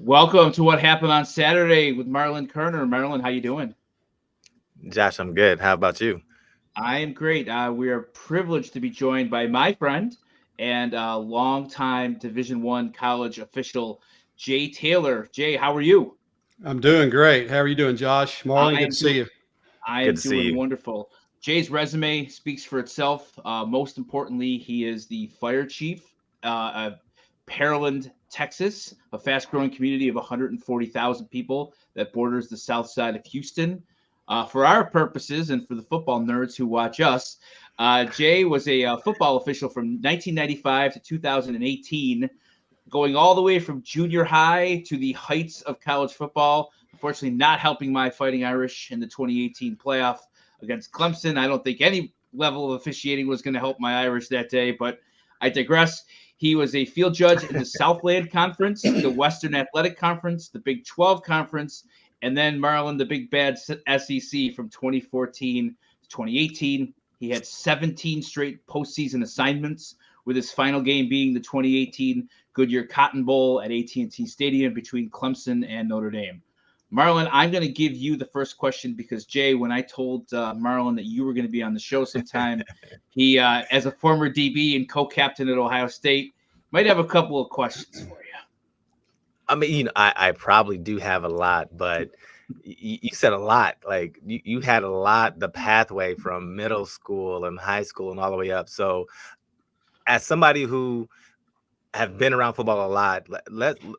Welcome to What Happened on Saturday with Marlon Kerner. Marlon, how you doing? Josh, I'm good. How about you? I am great. We are privileged to be joined by my friend and longtime Division One college official, Jay Taylor. Jay, how are you? I'm doing great. How are you doing, Josh? Marlon, I good am to see doing. you. I Good am to see doing you. wonderful. Jay's resume speaks for itself. Most importantly, he is the fire chief of Pearland, Texas, a fast-growing community of 140,000 people that borders the south side of Houston. For our purposes and for the football nerds who watch us, Jay was a football official from 1995 to 2018, going all the way from junior high to the heights of college football. Unfortunately, not helping my Fighting Irish in the 2018 playoff against Clemson. I don't think any level of officiating was going to help my Irish that day, but I digress. He was a field judge in the Southland Conference, the Western Athletic Conference, the Big 12 Conference, and then Maryland, the Big Bad SEC from 2014 to 2018. He had 17 straight postseason assignments, with his final game being the 2018 Goodyear Cotton Bowl at AT&T Stadium between Clemson and Notre Dame. Marlon, I'm going to give you the first question because, Jay, when I told Marlon that you were going to be on the show sometime, he, as a former DB and co-captain at Ohio State, might have a couple of questions for you. I mean, I probably do have a lot, but you said a lot. Like you had a lot, the pathway from middle school and high school and all the way up. So, as somebody who have been around football a lot,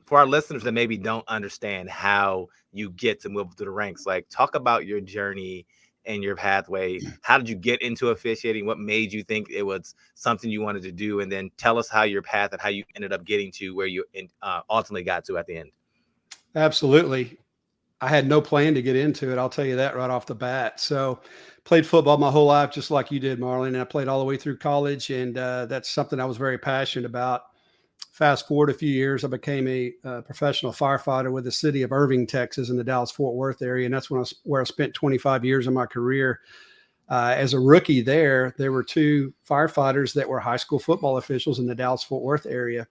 for our listeners that maybe don't understand how you get to move through the ranks, like talk about your journey and your pathway. How did you get into officiating? What made you think it was something you wanted to do? And then tell us how your path and how you ended up getting to where you ultimately got to at the end. Absolutely. I had no plan to get into it. I'll tell you that right off the bat. So, played football my whole life, just like you did, Marlon. And I played all the way through college, and that's something I was very passionate about. Fast forward a few years, I became a professional firefighter with the city of Irving, Texas, in the Dallas-Fort Worth area, and that's where I spent 25 years of my career. As a rookie there were two firefighters that were high school football officials in the Dallas-Fort Worth area.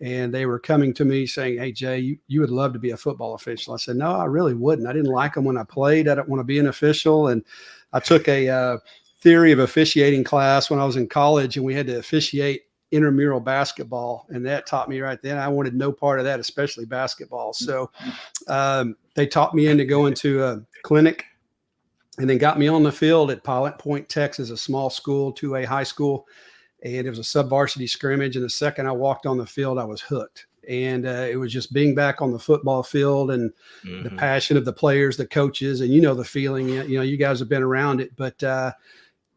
And they were coming to me saying, "Hey, Jay, you would love to be a football official." I said, "No, I really wouldn't. I didn't like them when I played. I don't want to be an official." And I took a theory of officiating class when I was in college, and we had to officiate intramural basketball. And that taught me right then I wanted no part of that, especially basketball. So they taught me into going to a clinic and then got me on the field at Pilot Point, Texas, a small school, 2A high school. And it was a sub-varsity scrimmage. And the second I walked on the field, I was hooked. And it was just being back on the football field and the passion of the players, the coaches, and the feeling. You guys have been around it, but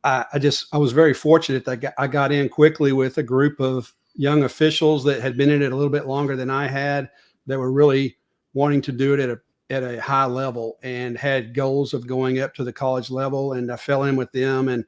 I was very fortunate that I got in quickly with a group of young officials that had been in it a little bit longer than I had, that were really wanting to do it at a high level and had goals of going up to the college level. And I fell in with them, and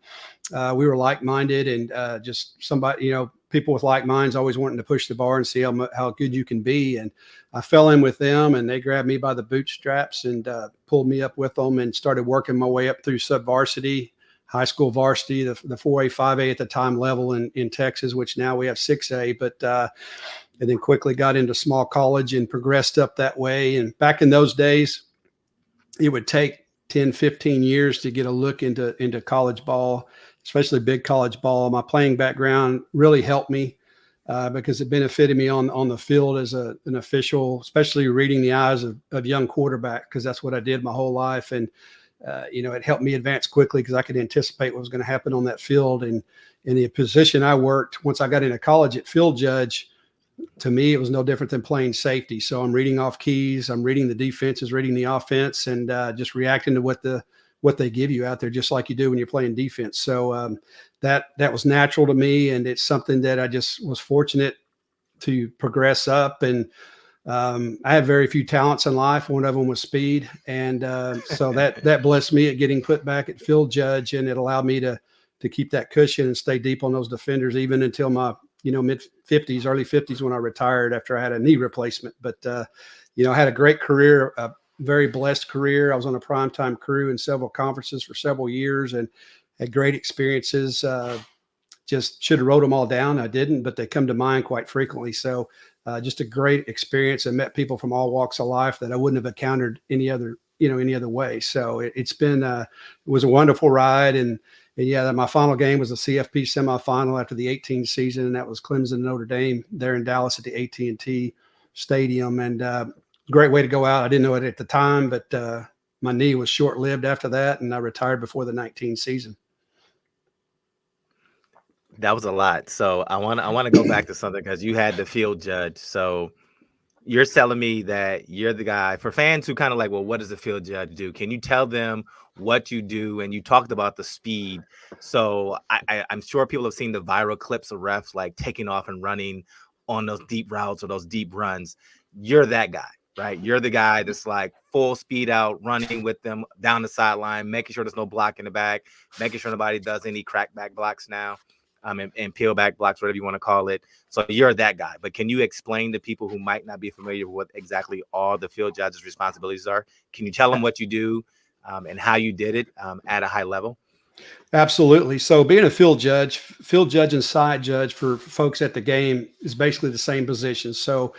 we were like-minded, and just somebody, people with like minds always wanting to push the bar and see how good you can be. And I fell in with them, and they grabbed me by the bootstraps and pulled me up with them and started working my way up through sub-varsity, high school varsity, the 4A, 5A at the time level in Texas, which now we have 6A, but and then quickly got into small college and progressed up that way. And back in those days, it would take 10, 15 years to get a look into college ball, especially big college ball. My playing background really helped me because it benefited me on the field as an official, especially reading the eyes of young quarterback, because that's what I did my whole life. And it helped me advance quickly because I could anticipate what was going to happen on that field. And in the position I worked, once I got into college at field judge, to me, it was no different than playing safety. So I'm reading off keys, I'm reading the defenses, reading the offense, and just reacting to what they give you out there, just like you do when you're playing defense. So that was natural to me, and it's something that I just was fortunate to progress up. And I have very few talents in life. One of them was speed. And so that blessed me at getting put back at field judge. And it allowed me to keep that cushion and stay deep on those defenders, even until my, mid 50s, early 50s, when I retired after I had a knee replacement. But, I had a great career, a very blessed career. I was on a primetime crew in several conferences for several years and had great experiences. Just should have wrote them all down. I didn't, but they come to mind quite frequently. So Just a great experience, and met people from all walks of life that I wouldn't have encountered any other way. So it was a wonderful ride. And yeah, my final game was the CFP semi-final after the 18 season, and that was Clemson and Notre Dame there in Dallas at the AT&T Stadium. And great way to go out. I didn't know it at the time, but my knee was short-lived after that, and I retired before the 19 season. That was a lot. So I want to go back to something, because you had the field judge. So you're telling me that you're the guy for fans who kind of like, well, what does the field judge do? Can you tell them what you do? And you talked about the speed. So I'm sure people have seen the viral clips of refs like taking off and running on those deep routes or those deep runs. You're that guy, right? You're the guy that's like full speed out, running with them down the sideline, making sure there's no block in the back, making sure nobody does any crackback blocks now. And peel back blocks, whatever you want to call it. So you're that guy. But can you explain to people who might not be familiar with what exactly all the field judge's responsibilities are? Can you tell them what you do and how you did it at a high level? Absolutely. So being a field judge and side judge for folks at the game is basically the same position. So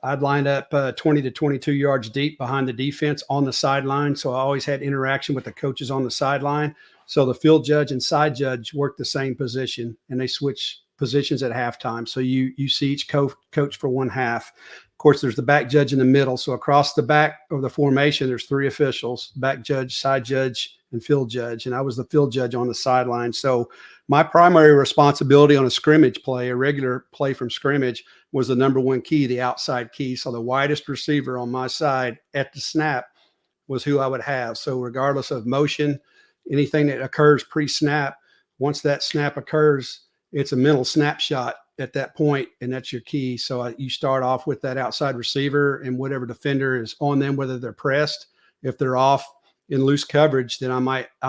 I'd lined up 20 to 22 yards deep behind the defense on the sideline. So I always had interaction with the coaches on the sideline. So the field judge and side judge work the same position, and they switch positions at halftime. So you see each coach for one half. Of course, there's the back judge in the middle. So across the back of the formation, there's three officials: back judge, side judge, and field judge. And I was the field judge on the sideline. So my primary responsibility on a scrimmage play, a regular play from scrimmage, was the number one key, the outside key. So the widest receiver on my side at the snap was who I would have. So regardless of motion, anything that occurs pre-snap, once that snap occurs, it's a mental snapshot at that point, and that's your key. So you start off with that outside receiver and whatever defender is on them, whether they're pressed. If they're off in loose coverage, then I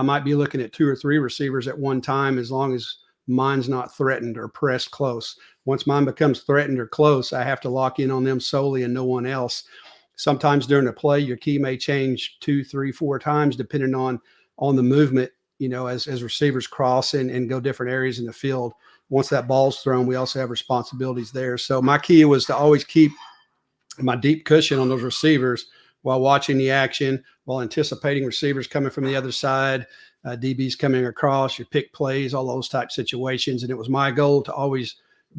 might be looking at two or three receivers at one time, as long as mine's not threatened or pressed close. Once mine becomes threatened or close, I have to lock in on them solely and no one else. Sometimes during the play, your key may change 2, 3, 4 times, depending on the movement, as receivers cross and go different areas in the field. Once that ball's thrown, we also have responsibilities there. So my key was to always keep my deep cushion on those receivers while watching the action, while anticipating receivers coming from the other side, DBs coming across, your pick plays, all those type situations. And it was my goal to always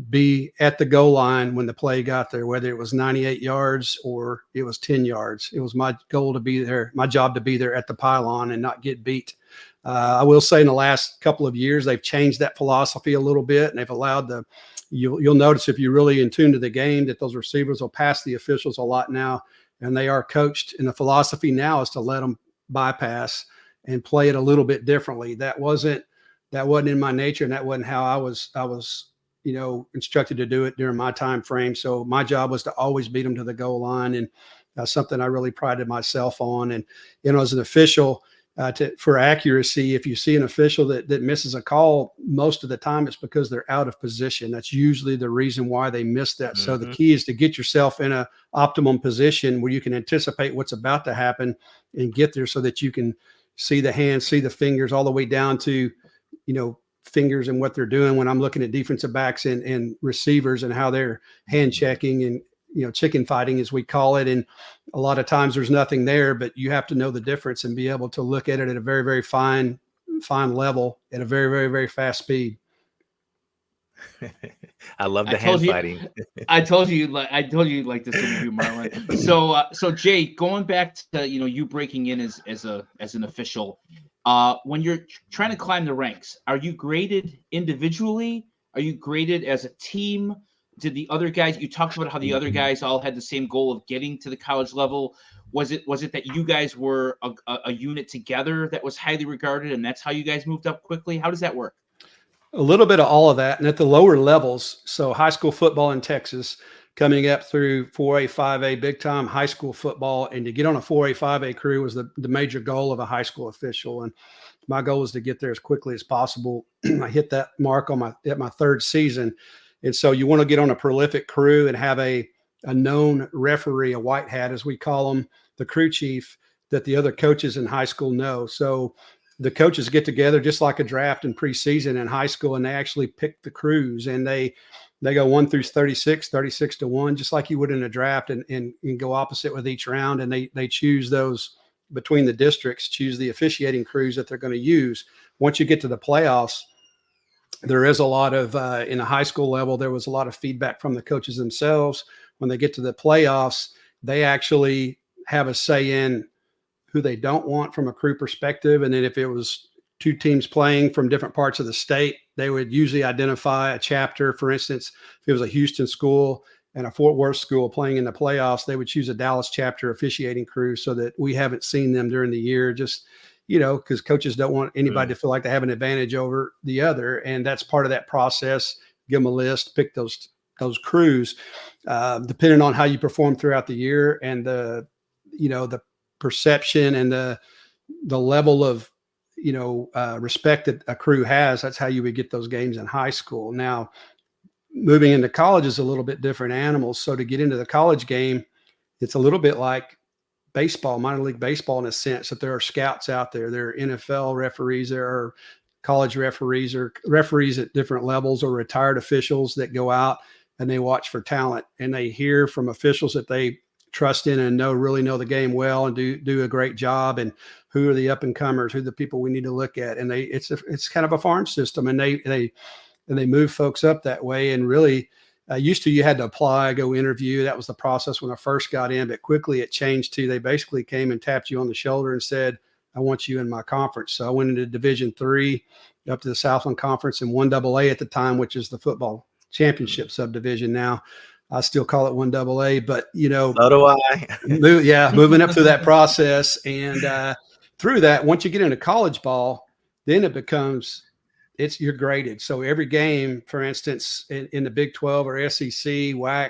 be at the goal line when the play got there, whether it was 98 yards or it was 10 yards. It was my goal to be there, my job to be there at the pylon and not get beat. I will say in the last couple of years, they've changed that philosophy a little bit, and they've allowed you'll notice if you're really in tune to the game that those receivers will pass the officials a lot now, and they are coached. And the philosophy now is to let them bypass and play it a little bit differently. That wasn't in my nature, and that wasn't how I was instructed to do it during my time frame. So my job was to always beat them to the goal line, and that's something I really prided myself on. And as an official, for accuracy, if you see an official that misses a call, most of the time it's because they're out of position. That's usually the reason why they miss that. Mm-hmm. So the key is to get yourself in a optimum position where you can anticipate what's about to happen and get there, so that you can see the hands, see the fingers, all the way down to, fingers and what they're doing. When I'm looking at defensive backs and receivers and how they're hand checking and, chicken fighting, as we call it. And a lot of times there's nothing there, but you have to know the difference and be able to look at it at a very, very fine level at a very, very, very fast speed. I love the hand fighting. I told you you'd like this interview, Marlon. So Jay, going back to you breaking in as an official, when you're trying to climb the ranks, are you graded individually? Are you graded as a team? Did the other guys, you talked about how the other guys all had the same goal of getting to the college level? Was it that you guys were a unit together that was highly regarded, and that's how you guys moved up quickly? How does that work? A little bit of all of that. And at the lower levels, so high school football in Texas, coming up through 4A, 5A, big time high school football, and to get on a 4A, 5A crew was the major goal of a high school official. And my goal was to get there as quickly as possible. I hit that mark at my third season. And so you want to get on a prolific crew and have a known referee, a white hat, as we call them, the crew chief, that the other coaches in high school know. So the coaches get together just like a draft in preseason in high school, and they actually pick the crews, and they They go 1 through 36, 36 to 1, just like you would in a draft, and go opposite with each round. And they choose those between the districts, choose the officiating crews that they're going to use. Once you get to the playoffs, there is a lot of, in the high school level, there was a lot of feedback from the coaches themselves. When they get to the playoffs, they actually have a say in who they don't want from a crew perspective. And then if it was two teams playing from different parts of the state, they would usually identify a chapter. For instance, if it was a Houston school and a Fort Worth school playing in the playoffs, they would choose a Dallas chapter officiating crew so that we haven't seen them during the year, just, because coaches don't want anybody to feel like they have an advantage over the other. And that's part of that process. Give them a list, pick those crews, depending on how you perform throughout the year and the perception and the level of, respect that a crew has. That's how you would get those games in high school. Now, moving into college is a little bit different animals. So to get into the college game, it's a little bit like baseball, minor league baseball, in a sense that there are scouts out there. There are NFL referees, there are college referees, or referees at different levels, or retired officials that go out and they watch for talent, and they hear from officials that they trust in and really know the game well and do a great job, and who are the up and comers, who are the people we need to look at. And it's kind of a farm system, and they move folks up that way. And really, used to, you had to apply, go interview. That was the process when I first got in, but quickly it changed to, they basically came and tapped you on the shoulder and said, I want you in my conference. So I went into Division III, up to the Southland Conference, and 1AA at the time, which is the football championship subdivision. Now I still call it 1AA, but so do I. Moving up through that process. And through that, once you get into college ball, then it becomes, you're graded. So every game, for instance, in the Big 12 or SEC, WAC,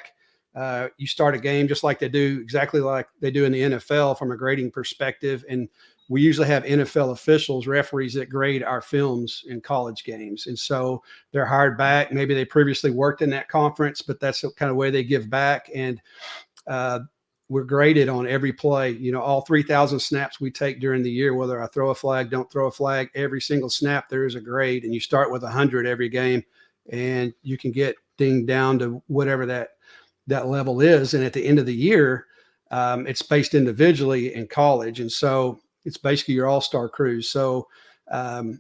you start a game just exactly like they do in the NFL from a grading perspective. And we usually have NFL officials, referees, that grade our films in college games. And so they're hired back. Maybe they previously worked in that conference, but that's the kind of way they give back. And we're graded on every play, all 3,000 snaps we take during the year, whether I throw a flag, don't throw a flag, every single snap, there is a grade. And you start with 100 every game, and you can get dinged down to whatever that level is. And at the end of the year, it's based individually in college. And so it's basically your all-star crews. So the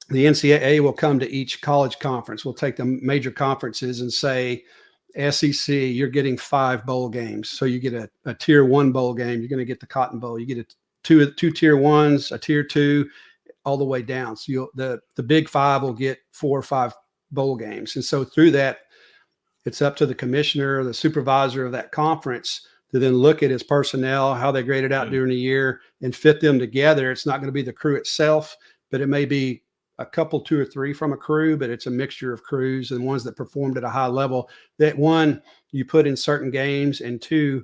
NCAA will come to each college conference. We'll take the major conferences and say, SEC, you're getting 5 bowl games. So you get a tier 1 bowl game. You're going to get the Cotton Bowl. You get two tier 1s, a tier 2, all the way down. So the Big 5 will get 4 or 5 bowl games. And so through that, it's up to the commissioner or the supervisor of that conference to then look at his personnel, how they graded out during the year, and fit them together. It's not going to be the crew itself, but it may be a couple, 2 or 3 from a crew, but it's a mixture of crews and ones that performed at a high level. That, one, you put in certain games, and 2,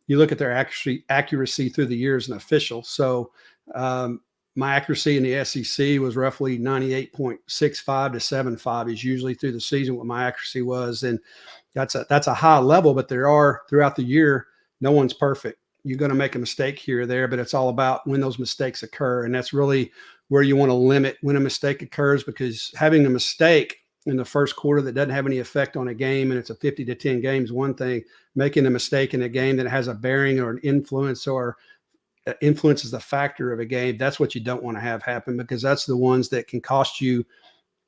you look at their accuracy through the year as an official. So my accuracy in the SEC was roughly 98.65 to 75 is usually through the season what my accuracy was. And that's a high level, but there are, throughout the year, no one's perfect. You're going to make a mistake here or there, but it's all about when those mistakes occur. And that's really where you want to limit when a mistake occurs, because having a mistake in the first quarter that doesn't have any effect on a game, and it's a 50-10 game, is one thing. Making a mistake in a game that has a bearing or an influence or influences the factor of a game, that's what you don't want to have happen, because that's the ones that can cost you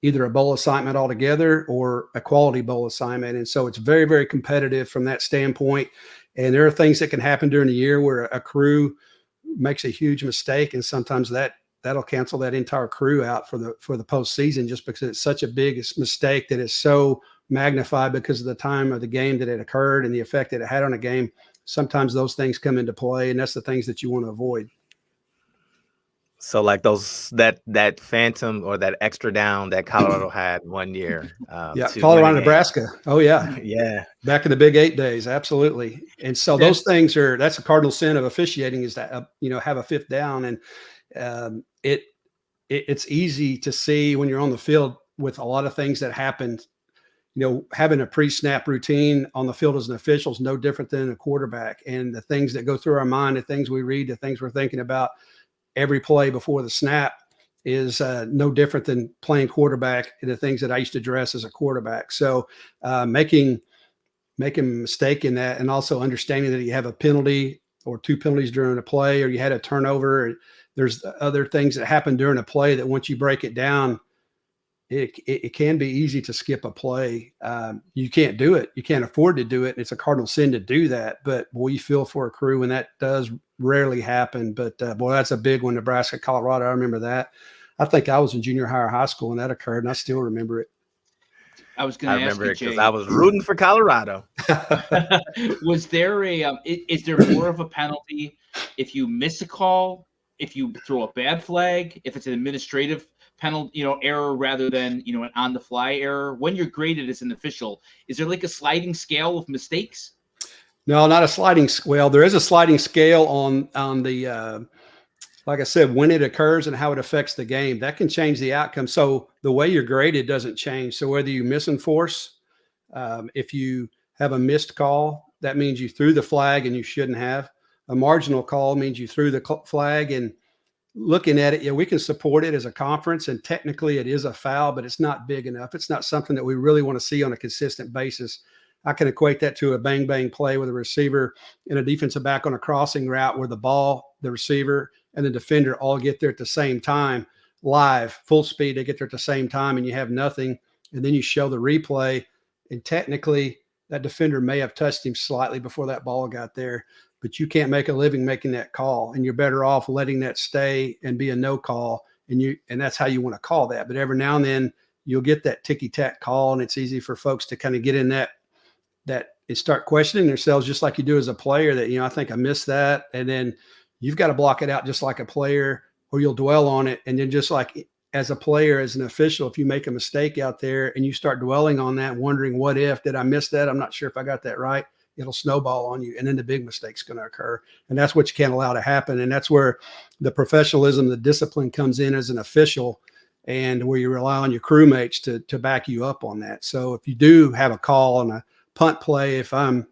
either a bowl assignment altogether or a quality bowl assignment. And so it's very, very competitive from that standpoint. And there are things that can happen during the year where a crew makes a huge mistake, and sometimes that'll cancel that entire crew out for the postseason, just because it's such a big mistake that is so magnified because of the time of the game that it occurred and the effect that it had on a game. Sometimes those things come into play, and that's the things that you want to avoid. So like that phantom or that extra down that Colorado had one year. Colorado, Nebraska. Oh yeah. Yeah. Back in the Big 8 days. Absolutely. And so those things that's a cardinal sin of officiating, is that, have a 5th down. And it's easy to see when you're on the field with a lot of things that happened. Having a pre-snap routine on the field as an official is no different than a quarterback. And the things that go through our mind, the things we read, the things we're thinking about every play before the snap, is no different than playing quarterback and the things that I used to address as a quarterback. So making a mistake in that, and also understanding that you have a penalty or 2 penalties during a play, or you had a turnover. There's other things that happen during a play that once you break it down, it can be easy to skip a play. You can't do it. You can't afford to do it. It's a cardinal sin to do that. But boy, you feel for a crew when that does rarely happen. But boy, that's a big one. Nebraska, Colorado. I remember that. I think I was in junior high or high school when that occurred, and I still remember it. I was going to ask you, it because Jay. I was rooting for Colorado. Was there is there more of a penalty if you miss a call, if you throw a bad flag, if it's an administrative penalty, error rather than, an on the fly error? When you're graded as an official, is there like a sliding scale of mistakes? No, not a sliding scale. Well, there is a sliding scale on the like I said, when it occurs and how it affects the game. That can change the outcome. So the way you're graded doesn't change. So whether you misenforce, if you have a missed call, that means you threw the flag and you shouldn't have. A marginal call means you threw the flag. And looking at it, we can support it as a conference, and technically it is a foul, but it's not big enough. It's not something that we really want to see on a consistent basis. I can equate that to a bang play with a receiver and a defensive back on a crossing route where the ball, the receiver, and the defender all get there at the same time, live, full speed. They get there at the same time, and you have nothing. And then you show the replay, and technically that defender may have touched him slightly before that ball got there, but you can't make a living making that call, and you're better off letting that stay and be a no call. And that's how you want to call that. But every now and then you'll get that ticky-tack call, and it's easy for folks to kind of get in that and start questioning themselves, just like you do as a player, that, I think I missed that. And then you've got to block it out just like a player, or you'll dwell on it. And then just like as a player, as an official, if you make a mistake out there and you start dwelling on that, wondering, what if, did I miss that? I'm not sure if I got that right. It'll snowball on you. And then the big mistake's going to occur. And that's what you can't allow to happen. And that's where the professionalism, the discipline comes in as an official, and where you rely on your crewmates to back you up on that. So if you do have a call on a punt play, if I'm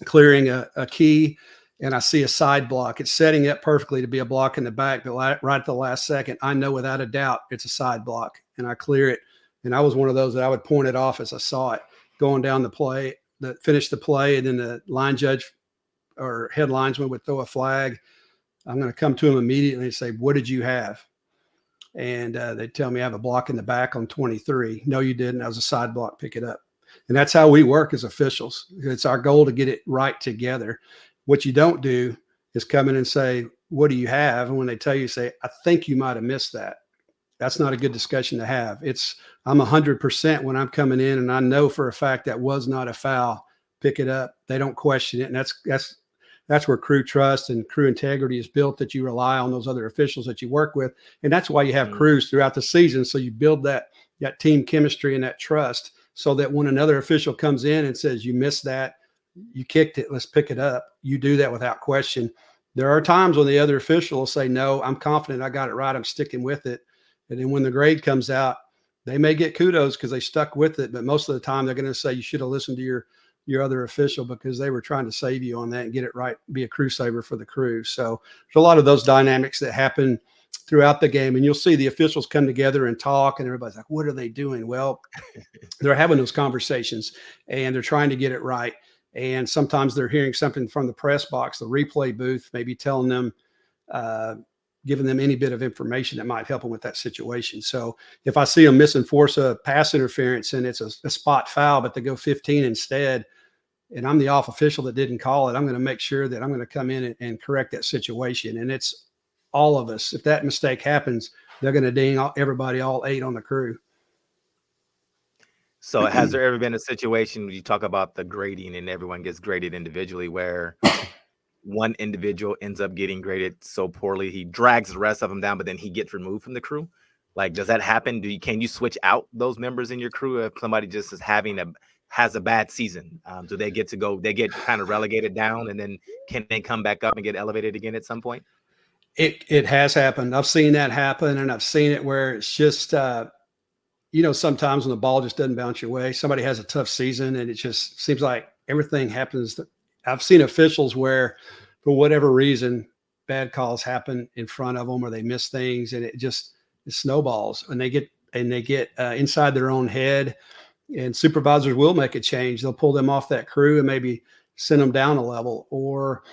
clearing a key and I see a side block, it's setting up perfectly to be a block in the back, but right at the last second, I know without a doubt it's a side block, and I clear it. And I was one of those that I would point it off as I saw it going down the play, finish the play, and then the line judge or head linesman would throw a flag. I'm going to come to him immediately and say, what did you have? And they'd tell me I have a block in the back on 23. No, you didn't. That was a side block. Pick it up. And that's how we work as officials. It's our goal to get it right together. What you don't do is come in and say, what do you have? And when they tell you, say, I think you might have missed that. That's not a good discussion to have. I'm 100% when I'm coming in and I know for a fact that was not a foul. Pick it up. They don't question it. And that's where crew trust and crew integrity is built, that you rely on those other officials that you work with. And that's why you have crews throughout the season. So you build that team chemistry and that trust, so that when another official comes in and says, you missed that, you kicked it, let's pick it up, you do that without question. There are times when the other official will say, no, I'm confident I got it right, I'm sticking with it. And then when the grade comes out, they may get kudos because they stuck with it, but most of the time they're going to say you should have listened to your other official, because they were trying to save you on that and get it right, be a crew saver for the crew. So there's a lot of those dynamics that happen throughout the game, and you'll see the officials come together and talk, and everybody's like, what are they doing? Well, they're having those conversations and they're trying to get it right. And sometimes they're hearing something from the press box, the replay booth, maybe telling them, giving them any bit of information that might help them with that situation. So if I see them misenforce a pass interference and it's a spot foul, but they go 15 instead, and I'm the off official that didn't call it, I'm going to make sure that I'm going to come in and correct that situation. And it's all of us. If that mistake happens, they're going to ding everybody, all 8 on the crew. So has there ever been a situation when you talk about the grading and everyone gets graded individually, where one individual ends up getting graded so poorly he drags the rest of them down, but then he gets removed from the crew? Like, does that happen? Can you switch out those members in your crew if somebody just has a bad season? Do they get to go? They get kind of relegated down, and then can they come back up and get elevated again at some point? It has happened. I've seen that happen, and I've seen it where it's just sometimes when the ball just doesn't bounce your way, somebody has a tough season and it just seems like everything happens. I've seen officials where, for whatever reason, bad calls happen in front of them, or they miss things, and it snowballs, and they get inside their own head, and supervisors will make a change. They'll pull them off that crew and maybe send them down a level, or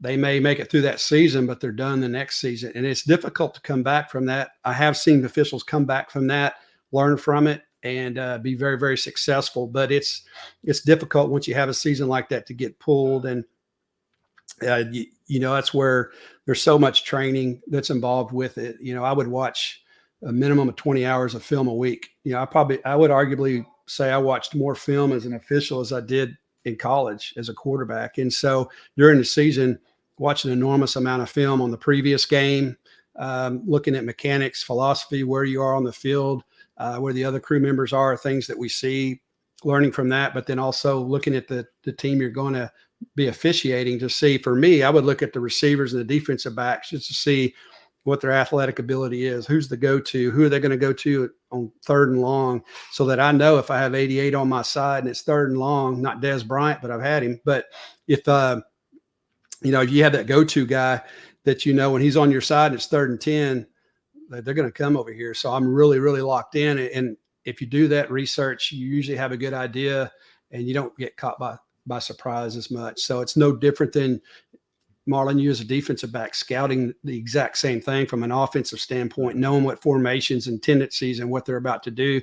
they may make it through that season, but they're done the next season. And it's difficult to come back from that. I have seen officials come back from that, learn from it, and be very, very successful. But it's difficult once you have a season like that to get pulled. And, that's where there's so much training that's involved with it. I would watch a minimum of 20 hours of film a week. I would arguably say I watched more film as an official as I did in college as a quarterback. And so during the season, watching an enormous amount of film on the previous game, looking at mechanics, philosophy, where you are on the field, where the other crew members are, things that we see, learning from that, but then also looking at the team you're going to be officiating to see. For me, I would look at the receivers and the defensive backs just to see what their athletic ability is, who's the go-to, who are they going to go to on 3rd and long, so that I know if I have 88 on my side and it's 3rd and long, not Des Bryant, but I've had him. But if, if you have that go-to guy that, when he's on your side and it's 3rd and 10, they're going to come over here. So I'm really, really locked in. And if you do that research, you usually have a good idea and you don't get caught by surprise as much. So it's no different than, Marlon, you as a defensive back, scouting the exact same thing from an offensive standpoint, knowing what formations and tendencies and what they're about to do.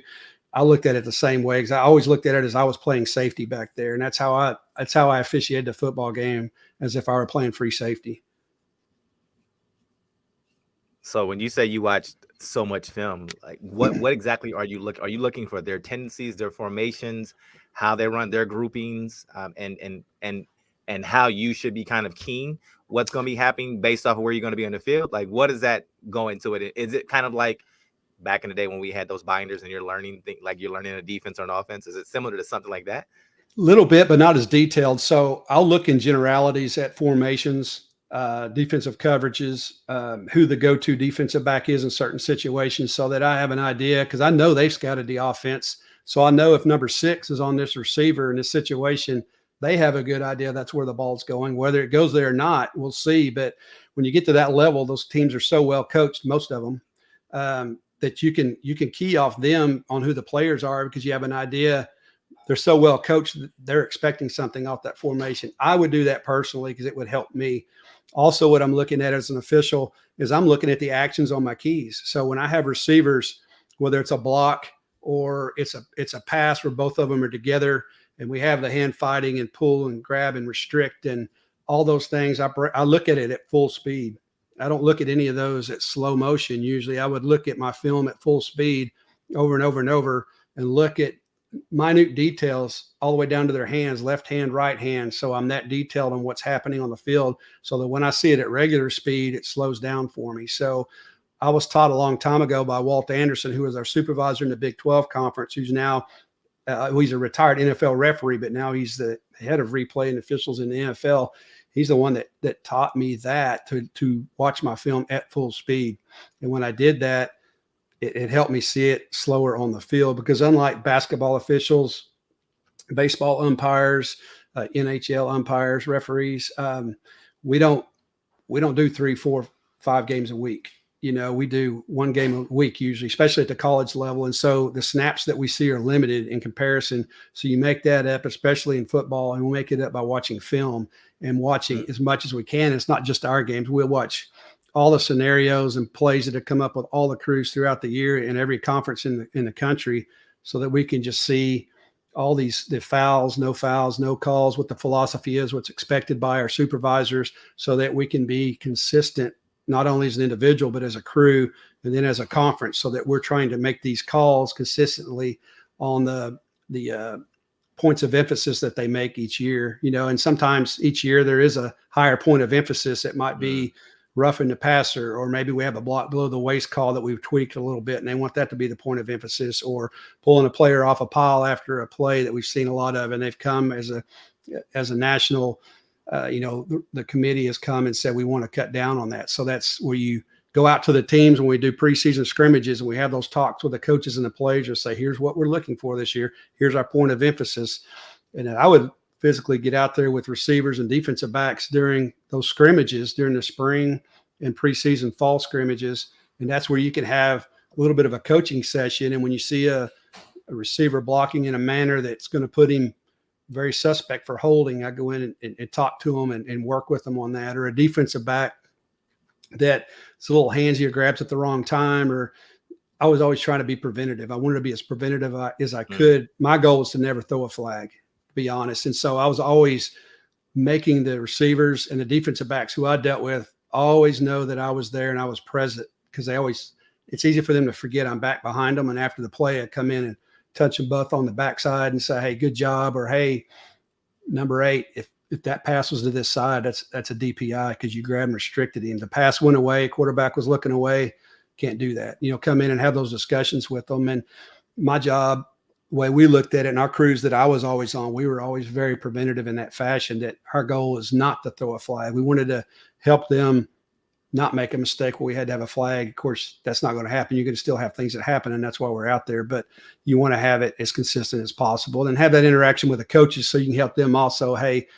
I looked at it the same way, because I always looked at it as I was playing safety back there. And that's how I officiated the football game, as if I were playing free safety. So when you say you watched so much film, like what exactly are you looking for? Their tendencies, their formations, how they run their groupings, and how you should be kind of keen what's going to be happening based off of where you're going to be on the field? Like, what does that go into it? Is it kind of like back in the day when we had those binders and you're learning a defense or an offense? Is it similar to something like that? Little bit, but not as detailed. So I'll look in generalities at formations, defensive coverages, who the go-to defensive back is in certain situations, so that I have an idea, because I know they've scouted the offense. So I know if number 6 is on this receiver in this situation, they have a good idea that's where the ball's going. Whether it goes there or not, we'll see. But when you get to that level, those teams are so well coached, most of them, that you can key off them on who the players are, because you have an idea. They're so well coached that they're expecting something off that formation. I would do that personally because it would help me. Also, what I'm looking at as an official is I'm looking at the actions on my keys. So when I have receivers, whether it's a block or it's a pass where both of them are together, and we have the hand fighting and pull and grab and restrict and all those things, I look at it at full speed. I don't look at any of those at slow motion. Usually I would look at my film at full speed over and over and over, and look at minute details all the way down to their hands, left hand, right hand. So I'm that detailed on what's happening on the field, so that when I see it at regular speed, it slows down for me. So I was taught a long time ago by Walt Anderson, who was our supervisor in the Big 12 conference, who's now he's a retired NFL referee, but now he's the head of replay and officials in the NFL. He's the one that taught me that to watch my film at full speed. And when I did that, it helped me see it slower on the field, because unlike basketball officials, baseball umpires, NHL umpires, referees, we don't do 3, 4, 5 games a week. We do 1 game a week usually, especially at the college level. And so the snaps that we see are limited in comparison. So you make that up, especially in football, and we'll make it up by watching film and watching as much as we can. It's not just our games. We'll watch all the scenarios and plays that have come up with all the crews throughout the year in every conference in the country, so that we can just see all the fouls, no calls, what the philosophy is, what's expected by our supervisors, so that we can be consistent, not only as an individual, but as a crew, and then as a conference, so that we're trying to make these calls consistently on the points of emphasis that they make each year. And sometimes each year there is a higher point of emphasis. It might be roughing the passer, or maybe we have a block below the waist call that we've tweaked a little bit, and they want that to be the point of emphasis, or pulling a player off a pile after a play that we've seen a lot of, and they've come as a national, the committee has come and said, we want to cut down on that. So that's where you go out to the teams when we do preseason scrimmages, and we have those talks with the coaches and the players, and say, here's what we're looking for this year. Here's our point of emphasis. And then I would physically get out there with receivers and defensive backs during those scrimmages, during the spring and preseason fall scrimmages. And that's where you can have little bit of a coaching session. And when you see a receiver blocking in a manner that's going to put him very suspect for holding, I go in and talk to them and work with them on that. Or a defensive back that it's a little handsy or grabs at the wrong time, or I was always trying to be preventative. I wanted to be as preventative as I could. My goal was to never throw a flag, to be honest. And so I was always making the receivers and the defensive backs who I dealt with always know that I was there and I was present, because it's easy for them to forget I'm back behind them. And after the play, I come in and touch them both on the backside and say, hey, good job. Or, hey, number 8, if that pass was to this side, that's a DPI because you grabbed and restricted him. The pass went away, quarterback was looking away. Can't do that. Come in and have those discussions with them. And my job, the way we looked at it, and our crews that I was always on, we were always very preventative in that fashion, that our goal is not to throw a flag. We wanted to help them not make a mistake where we had to have a flag. Of course, that's not going to happen. You're going to still have things that happen, and that's why we're out there. But you want to have it as consistent as possible and have that interaction with the coaches so you can help them also. Hey,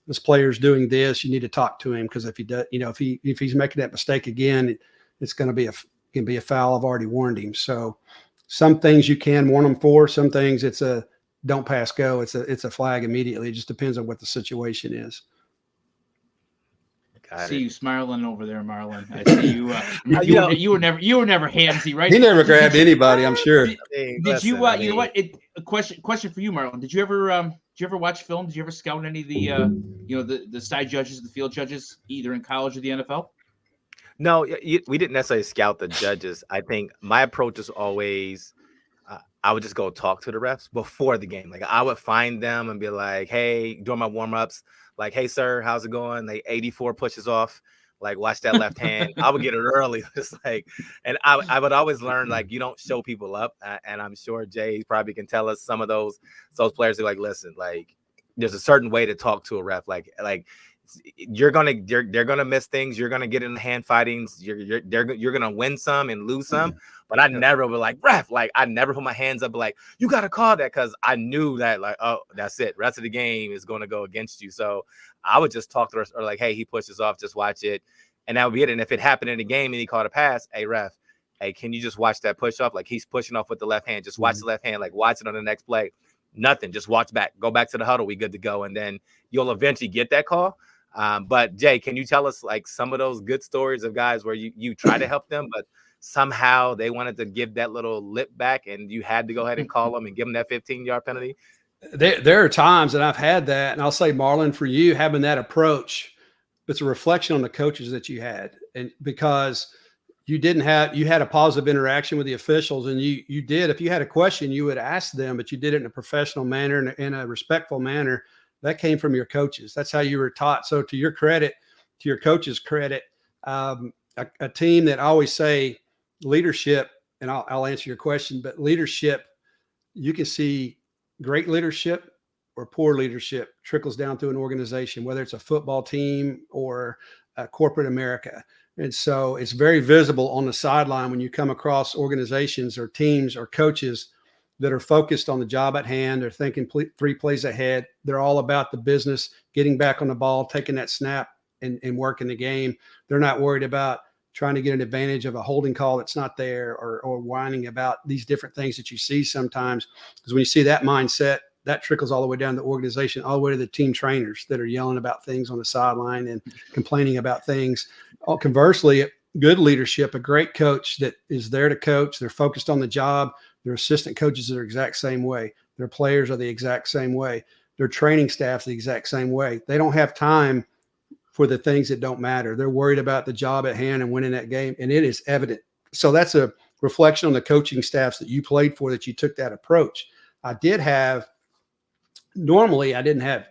this player's doing this. You need to talk to him, because if he does, if he's making that mistake again, it's going to be a foul. I've already warned him. So some things you can warn them for. Some things it's a don't pass go. It's a flag immediately. It just depends on what the situation is. I see you smiling over there, Marlon. I see you. You were never handsy, right? He never grabbed anybody, I'm sure. Did you? You know what? A question for you, Marlon. Did you ever watch film? Did you ever scout any of the the side judges, the field judges, either in college or the NFL? No, we didn't necessarily scout the judges. I think my approach is always, I would just go talk to the refs before the game. Like, I would find them and be like, hey, during my warm-ups, like, hey, sir, how's it going? Like, 84 pushes off. Like, watch that left hand. I would get it early. It's like, and I would always learn, like, you don't show people up. And I'm sure Jay probably can tell us some of those players are like, listen, like, there's a certain way to talk to a ref. Like they're gonna miss things. You're gonna get in hand fightings. You're gonna win some and lose some. But I never would like ref. Like, I never put my hands up like, you gotta call that, because I knew that, like, oh, that's it. Rest of the game is gonna go against you. So I would just talk to her, or like, hey, he pushes off, just watch it, and that would be it. And if it happened in the game and he caught a pass, hey, ref, hey, can you just watch that push off? Like, he's pushing off with the left hand. Just watch the left hand. Like, watch it on the next play. Nothing. Just watch back. Go back to the huddle. We good to go. And then you'll eventually get that call. But Jay, can you tell us like some of those good stories of guys where you try to help them, but somehow they wanted to give that little lip back and you had to go ahead and call them and give them that 15-yard penalty? There are times that I've had that, and I'll say, Marlon, for you having that approach, it's a reflection on the coaches that you had, and because you had a positive interaction with the officials, and you did. If you had a question, you would ask them, but you did it in a professional manner and in a respectful manner. That came from your coaches. That's how you were taught. So to your credit, to your coaches' credit, a team that I always say leadership, and I'll answer your question, but leadership, you can see great leadership or poor leadership trickles down through an organization, whether it's a football team or corporate America. And so it's very visible on the sideline when you come across organizations or teams or coaches that are focused on the job at hand. They're thinking 3 plays ahead. They're all about the business, getting back on the ball, taking that snap and working the game. They're not worried about trying to get an advantage of a holding call that's not there, or whining about these different things that you see sometimes. Because when you see that mindset, that trickles all the way down the organization, all the way to the team trainers that are yelling about things on the sideline and complaining about things. Conversely, good leadership, a great coach that is there to coach. They're focused on the job. Their assistant coaches are the exact same way. Their players are the exact same way. Their training staff's the exact same way. They don't have time for the things that don't matter. They're worried about the job at hand and winning that game, and it is evident. So that's a reflection on the coaching staffs that you played for, that you took that approach. Normally I didn't have,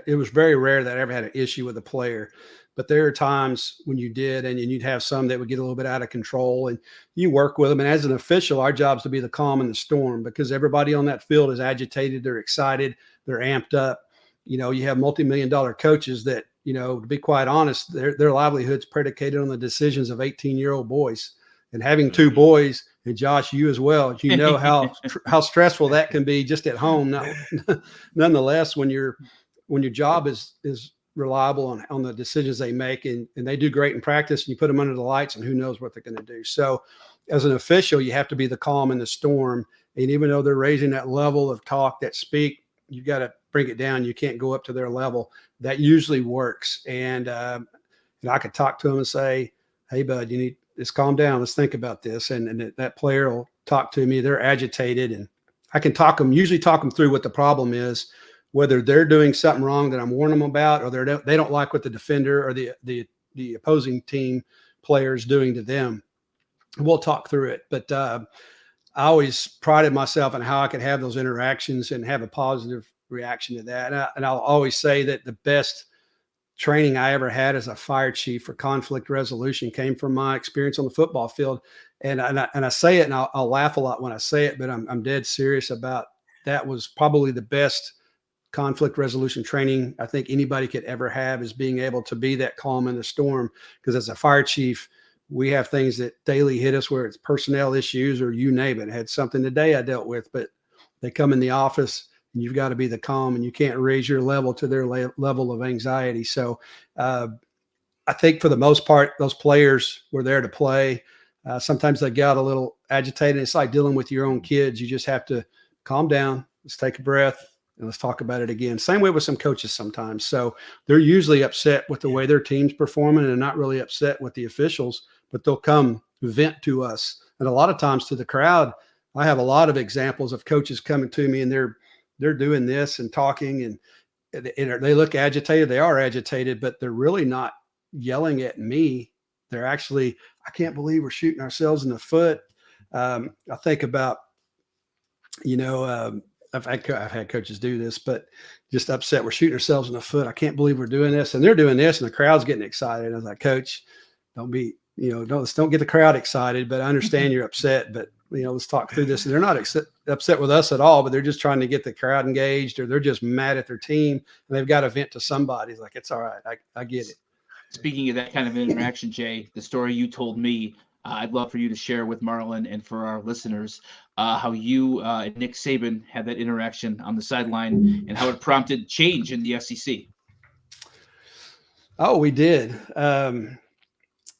it was very rare that I ever had an issue with a player, but there are times when you did, and you'd have some that would get a little bit out of control, and you work with them. And as an official, our job is to be the calm in the storm, because everybody on that field is agitated. They're excited. They're amped up. You have multi-million-dollar coaches that, to be quite honest, their livelihood's predicated on the decisions of 18-year-old boys. And having 2 boys, and Josh, you as well, you know how stressful that can be just at home. Nonetheless, when your job is reliable on the decisions they make, and they do great in practice, and you put them under the lights, and who knows what they're going to do. So as an official, you have to be the calm in the storm. And even though they're raising that level of talk, that speak, you got to bring it down. You can't go up to their level. That usually works. And I could talk to them and say, hey, bud, you need to calm down. Let's think about this. And that player will talk to me. They're agitated, and I can usually talk them through what the problem is, whether they're doing something wrong that I'm warning them about, or they don't like what the defender or the opposing team player is doing to them. We'll talk through it. But I always prided myself on how I could have those interactions and have a positive reaction to that. And I'll always say that the best training I ever had as a fire chief for conflict resolution came from my experience on the football field. And I say it, and I'll laugh a lot when I say it, but I'm dead serious about that. Was probably the best conflict resolution training I think anybody could ever have, is being able to be that calm in the storm. Because as a fire chief, we have things that daily hit us, where it's personnel issues or you name it. I had something today I dealt with, but they come in the office and you've got to be the calm, and you can't raise your level to their level of anxiety. So I think for the most part, those players were there to play. Sometimes they got a little agitated. It's like dealing with your own kids. You just have to calm down. Let's take a breath and let's talk about it again. Same way with some coaches sometimes. So they're usually upset with the way their team's performing and not really upset with the officials, but they'll come vent to us. And a lot of times to the crowd, I have a lot of examples of coaches coming to me and they're doing this and talking, and they look agitated. They are agitated, but they're really not yelling at me. They're actually, I can't believe we're shooting ourselves in the foot. I think about, I've had coaches do this, but just upset. We're shooting ourselves in the foot. I can't believe we're doing this, and they're doing this, and the crowd's getting excited. I was like, Coach, don't get the crowd excited, but I understand you're upset, but let's talk through this. And they're not upset with us at all, but they're just trying to get the crowd engaged, or they're just mad at their team and they've got to vent to somebody. It's like, it's all right. I get it. Speaking of that kind of interaction, Jay, the story you told me, I'd love for you to share with Marlon and for our listeners how you and Nick Saban had that interaction on the sideline and how it prompted change in the SEC. Oh, we did.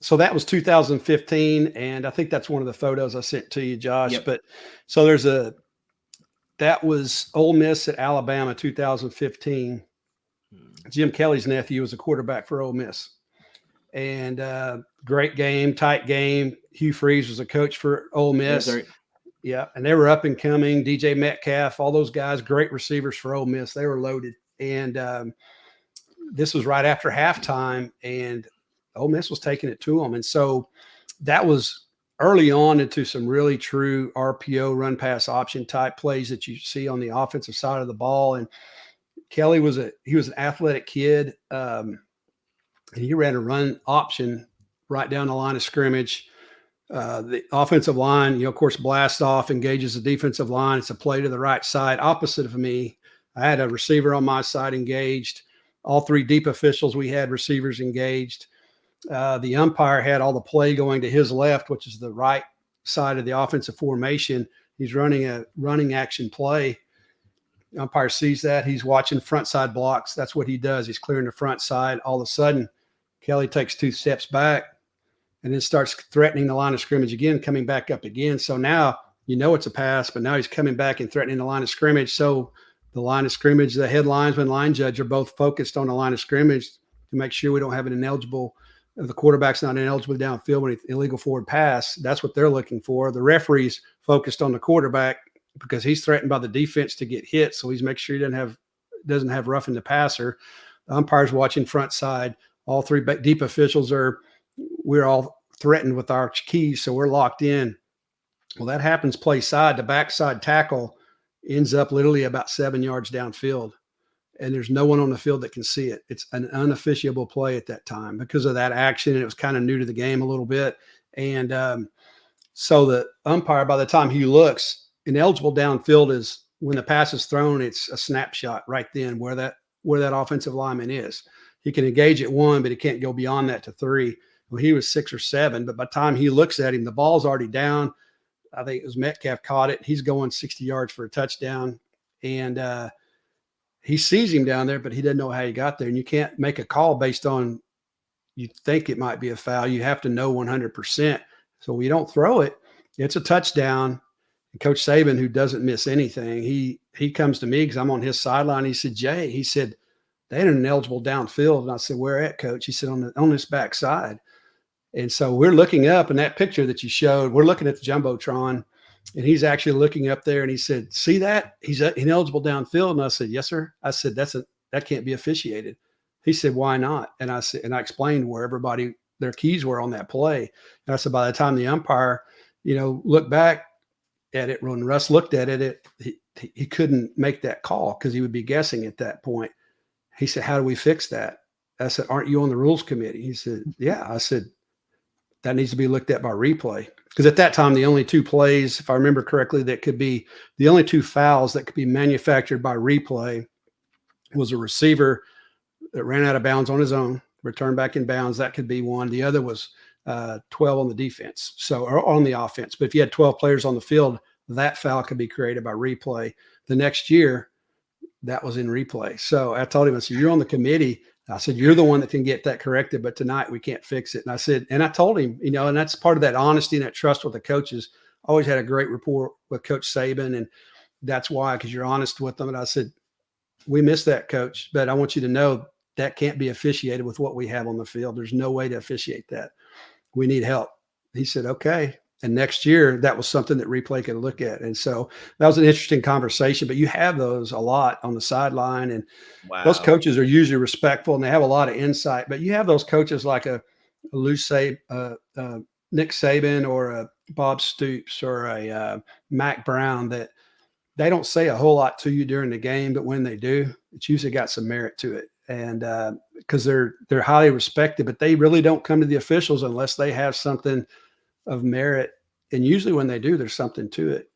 So that was 2015, and I think that's one of the photos I sent to you, Josh. Yep. But so that was Ole Miss at Alabama, 2015. Jim Kelly's nephew was a quarterback for Ole Miss, and great game, tight game. Hugh Freeze was a coach for Ole Miss. Yeah, and they were up and coming. DJ Metcalf, all those guys, great receivers for Ole Miss. They were loaded, and this was right after halftime, and Ole Miss was taking it to them. And so that was early on into some really true RPO, run pass option type plays that you see on the offensive side of the ball. And Kelly was an athletic kid. And he ran a run option right down the line of scrimmage. The offensive line, of course, blasts off, engages the defensive line. It's a play to the right side, opposite of me. I had a receiver on my side engaged. All three deep officials, we had receivers engaged. The umpire had all the play going to his left, which is the right side of the offensive formation. He's running a running action play. The umpire sees that. He's watching front side blocks. That's what he does. He's clearing the front side. All of a sudden, Kelly takes 2 steps back and then starts threatening the line of scrimmage again, coming back up again. So now it's a pass, but now he's coming back and threatening the line of scrimmage. So the line of scrimmage, the head linesman, line judge are both focused on the line of scrimmage to make sure we don't have an ineligible – the quarterback's not ineligible downfield when it's illegal forward pass. That's what they're looking for. The referee's focused on the quarterback because he's threatened by the defense to get hit. So he's making sure he doesn't have roughing the passer. The umpire's watching front side. All three deep officials we're all threatened with our keys. So we're locked in. Well, that happens play side. The backside tackle ends up literally about 7 yards downfield. And there's no one on the field that can see it. It's an unofficiable play at that time because of that action. And it was kind of new to the game a little bit. And so the umpire, by the time he looks, ineligible downfield is when the pass is thrown, it's a snapshot right then where that offensive lineman is. He can engage at 1, but he can't go beyond that to 3. Well, he was 6 or 7, but by the time he looks at him, the ball's already down. I think it was Metcalf caught it. He's going 60 yards for a touchdown. And he sees him down there, but he doesn't know how he got there. And you can't make a call based on you think it might be a foul. You have to know 100%. So we don't throw it. It's a touchdown. And Coach Saban, who doesn't miss anything, he comes to me because I'm on his sideline. He said, Jay, he said, they had an ineligible downfield. And I said, where at, Coach? He said, on this backside. And so we're looking up, and that picture that you showed, we're looking at the Jumbotron, and he's actually looking up there, and he said, see that? He's ineligible downfield. And I said, yes, sir. I said, that can't be officiated. He said, why not? And I said, and I explained where everybody, their keys were on that play. And I said, by the time the umpire, looked back at it, when Russ looked at it, he couldn't make that call because he would be guessing at that point. He said, how do we fix that? I said, aren't you on the rules committee? He said, yeah. I said, that needs to be looked at by replay. Because at that time, the only two plays, if I remember correctly, that could be the only two fouls that could be manufactured by replay was a receiver that ran out of bounds on his own, returned back in bounds. That could be one. The other was 12 on the defense, or on the offense. But if you had 12 players on the field, that foul could be created by replay. The next year, that was in replay. So I told him, I said, you're on the committee. I said, you're the one that can get that corrected, but tonight we can't fix it. And I told him, and that's part of that honesty and that trust with the coaches. I always had a great rapport with Coach Saban, and that's why, because you're honest with them. And I said, we missed that, Coach, but I want you to know that can't be officiated with what we have on the field. There's no way to officiate that. We need help. He said, okay. And next year, that was something that replay could look at. And so that was an interesting conversation, but you have those a lot on the sideline. And those coaches are usually respectful and they have a lot of insight. But you have those coaches like a Nick Saban or a Bob Stoops or a Mac Brown that they don't say a whole lot to you during the game, but when they do, it's usually got some merit to it. And because they're highly respected, but they really don't come to the officials unless they have something of merit. And usually when they do, there's something to it.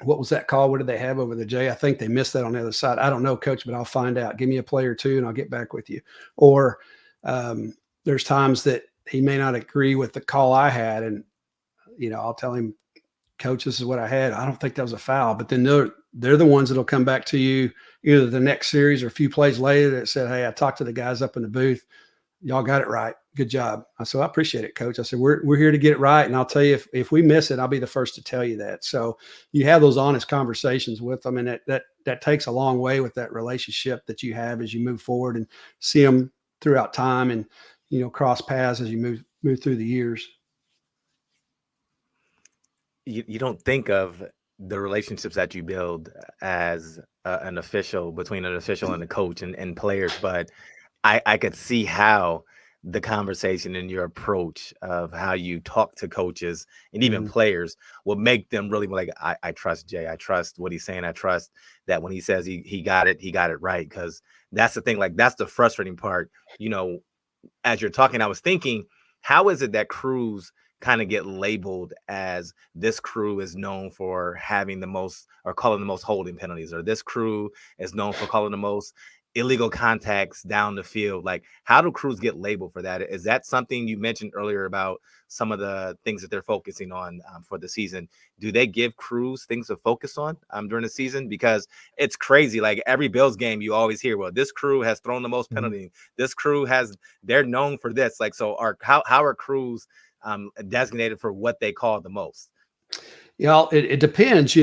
What was that call? What did they have over the J? I think they missed that on the other side. I don't know, Coach, but I'll find out. Give me a play or two and I'll get back with you. Or there's times that he may not agree with the call I had. And, I'll tell him, Coach, this is what I had. I don't think that was a foul. But then they're the ones that'll come back to you either the next series or a few plays later that said, hey, I talked to the guys up in the booth. Y'all got it right. Good job. I said, I appreciate it, Coach. I said, we're here to get it right. And I'll tell you, if we miss it, I'll be the first to tell you that. So you have those honest conversations with them. And that takes a long way with that relationship that you have as you move forward and see them throughout time and, cross paths as you move through the years. You don't think of the relationships that you build as an official, between an official and a coach and players, but I could see how the conversation and your approach of how you talk to coaches and even players will make them really like, I trust Jay. I trust what he's saying. I trust that when he says he got it right. Because that's the thing, like that's the frustrating part. As you're talking, I was thinking, how is it that crews kind of get labeled as this crew is known for having the most or calling the most holding penalties, or this crew is known for calling the most illegal contacts down the field? Like, how do crews get labeled for that? Is that something you mentioned earlier about some of the things that they're focusing on for the season? Do they give crews things to focus on during the season? Because it's crazy. Like every Bills game, you always hear, well, this crew has thrown the most penalties. This crew they're known for this. Like, so how are crews designated for what they call the most? It depends.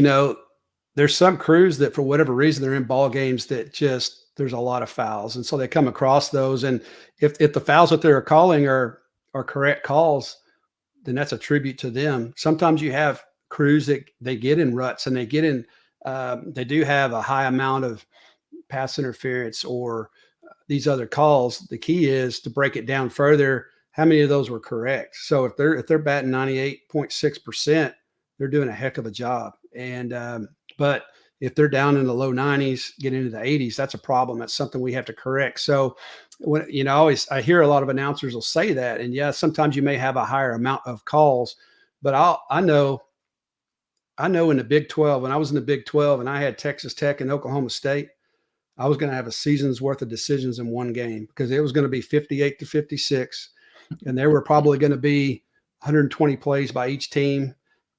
There's some crews that for whatever reason they're in ball games that just there's a lot of fouls, and so they come across those. And if the fouls that they're calling are correct calls, then that's a tribute to them. Sometimes you have crews that they get in ruts and they get in. They do have a high amount of pass interference or these other calls. The key is to break it down further. How many of those were correct? So if they're batting 98.6%, they're doing a heck of a job. And but if they're down in the low 90s, get into the 80s, that's a problem. That's something we have to correct. So when I hear a lot of announcers will say that, and yeah, sometimes you may have a higher amount of calls, but I know in the Big 12, when I was in the Big 12 and I had Texas Tech and Oklahoma State, I was going to have a season's worth of decisions in one game because it was going to be 58-56. And there were probably going to be 120 plays by each team,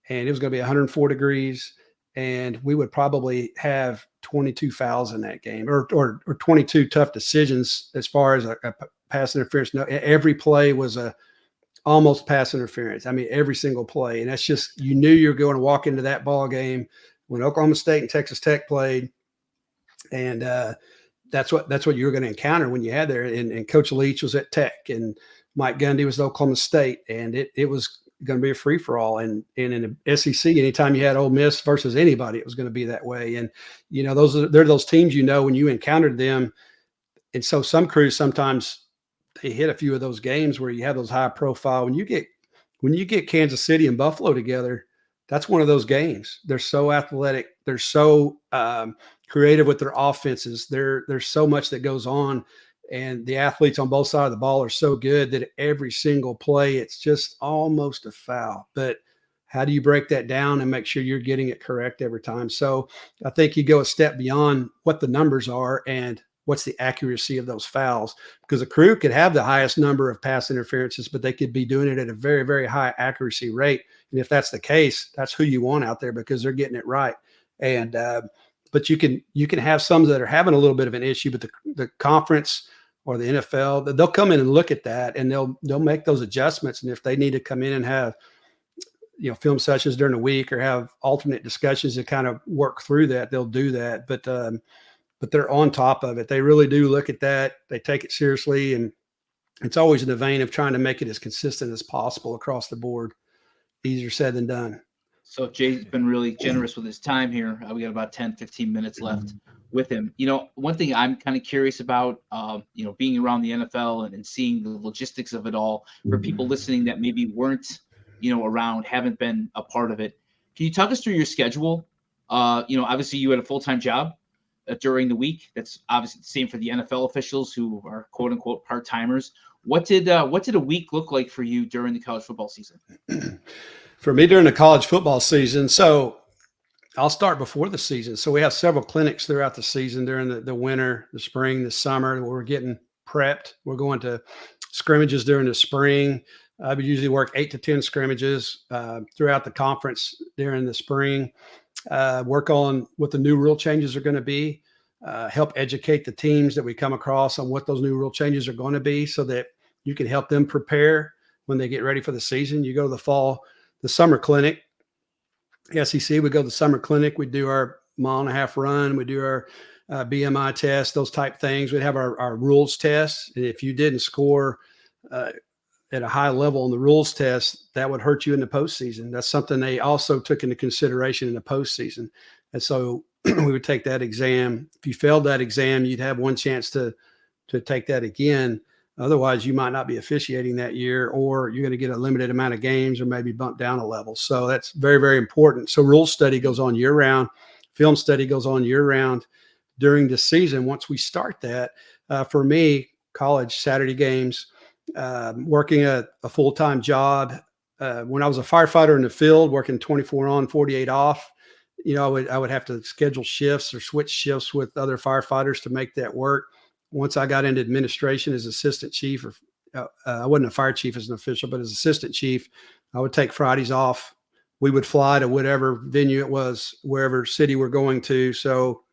and it was going to be 104 degrees, and we would probably have 22 fouls in that game, or 22 tough decisions as far as a pass interference. No, every play was a almost pass interference. I mean, every single play. And that's just, you knew you were going to walk into that ball game when Oklahoma State and Texas Tech played. And that's what you were going to encounter when you had there. And Coach Leach was at Tech, and Mike Gundy was at Oklahoma State. And it was going to be a free for all. And in the SEC, anytime you had Ole Miss versus anybody, it was going to be that way. And, you know, they're those teams, you know, when you encountered them. And so some crews, sometimes they hit a few of those games where you have those high profile. When you get Kansas City and Buffalo together, that's one of those games. They're so athletic. They're so creative with their offenses. There's so much that goes on, and the athletes on both sides of the ball are so good that every single play, it's just almost a foul. But how do you break that down and make sure you're getting it correct every time? So I think you go a step beyond what the numbers are and what's the accuracy of those fouls, because a crew could have the highest number of pass interferences, but they could be doing it at a very, very high accuracy rate. And if that's the case, that's who you want out there, because they're getting it right. And but you can have some that are having a little bit of an issue, but the conference or the NFL, they'll come in and look at that, and they'll make those adjustments. And if they need to come in and have, you know, film sessions during the week or have alternate discussions to kind of work through that, they'll do that. But they're on top of it. They really do look at that. They take it seriously, and it's always in the vein of trying to make it as consistent as possible across the board. Easier said than done. So Jay's been really generous with his time here. We got about 10, 15 minutes left with him. You know, one thing I'm kind of curious about, you know, being around the NFL and seeing the logistics of it all, for people listening that maybe weren't, you know, around, haven't been a part of it. Can you talk us through your schedule? You know, obviously you had a full-time job during the week. That's obviously the same for the NFL officials who are quote unquote part-timers. What did a week look like for you during the college football season? For me during the college football season, so I'll start before the season. So we have several clinics throughout the season during the winter, the spring, the summer, where we're getting prepped. We're going to scrimmages during the spring. I would usually work 8 to 10 scrimmages throughout the conference during the spring. Work on what the new rule changes are going to be, help educate the teams that we come across on what those new rule changes are going to be, so that you can help them prepare when they get ready for the season. You go to the summer clinic, SEC, we go to the summer clinic. We do our 1.5 mile run. We do our BMI test, those type things. We'd have our rules tests. And if you didn't score at a high level on the rules test, that would hurt you in the postseason. That's something they also took into consideration in the postseason. And so we would take that exam. If you failed that exam, you'd have one chance to take that again. Otherwise, you might not be officiating that year, or you're going to get a limited amount of games or maybe bump down a level. So that's very, very important. So rules study goes on year round. Film study goes on year round during the season. Once we start that, for me, college Saturday games, working a full-time job. When I was a firefighter in the field, working 24 on, 48 off, you know, I would have to schedule shifts or switch shifts with other firefighters to make that work. Once I got into administration as assistant chief, or I wasn't a fire chief as an official, but as assistant chief, I would take Fridays off. We would fly to whatever venue it was, wherever city we're going to. So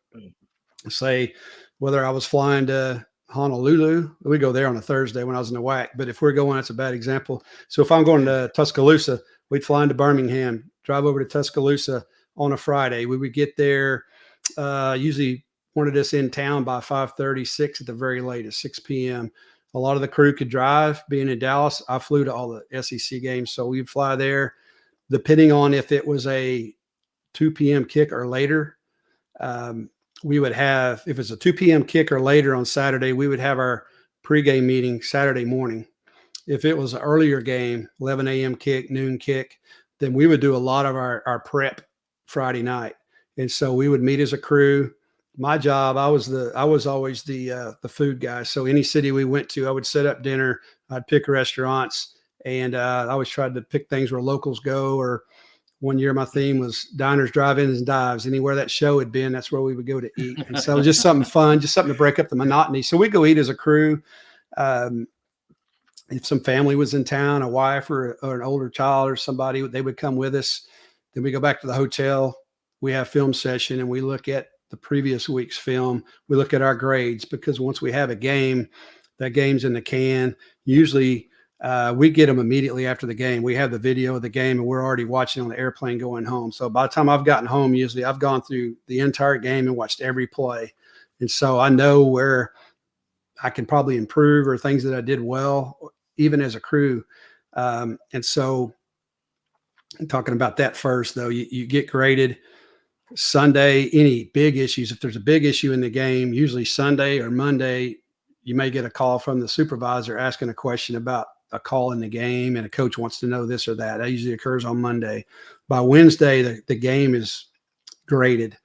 say whether I was flying to Honolulu, we go there on a Thursday when I was in the WAC. But if we're going, that's a bad example. So if I'm going to Tuscaloosa, we'd fly into Birmingham, drive over to Tuscaloosa on a Friday. We would get there, usually wanted us in town by 5:30, 6 at the very latest, 6 p.m. A lot of the crew could drive. Being in Dallas, I flew to all the SEC games. So we'd fly there, depending on if it was a 2 p.m. kick or later. We would have, if it's a 2 p.m. kick or later on Saturday, we would have our pregame meeting Saturday morning. If it was an earlier game, 11 a.m. kick, noon kick, then we would do a lot of our prep Friday night. And so we would meet as a crew. My job, I was always the food guy. So any city we went to, I would set up dinner. I'd pick restaurants, and I always tried to pick things where locals go. Or one year, my theme was diners, drive-ins, and dives. Anywhere that show had been, that's where we would go to eat. And so just something fun, just something to break up the monotony. So we go eat as a crew. If some family was in town, a wife or an older child or somebody, they would come with us. Then we go back to the hotel. We have film session, and we look at the previous week's film. We look at our grades, because once we have a game, that game's in the can. Usually we get them immediately after the game. We have the video of the game, and we're already watching on the airplane going home. So by the time I've gotten home, usually I've gone through the entire game and watched every play. And so I know where I can probably improve or things that I did well, even as a crew. And so talking about that first, though, you get graded Sunday, any big issues. If there's a big issue in the game, usually Sunday or Monday, you may get a call from the supervisor asking a question about a call in the game, and a coach wants to know this or that. That usually occurs on Monday. By Wednesday, the game is graded.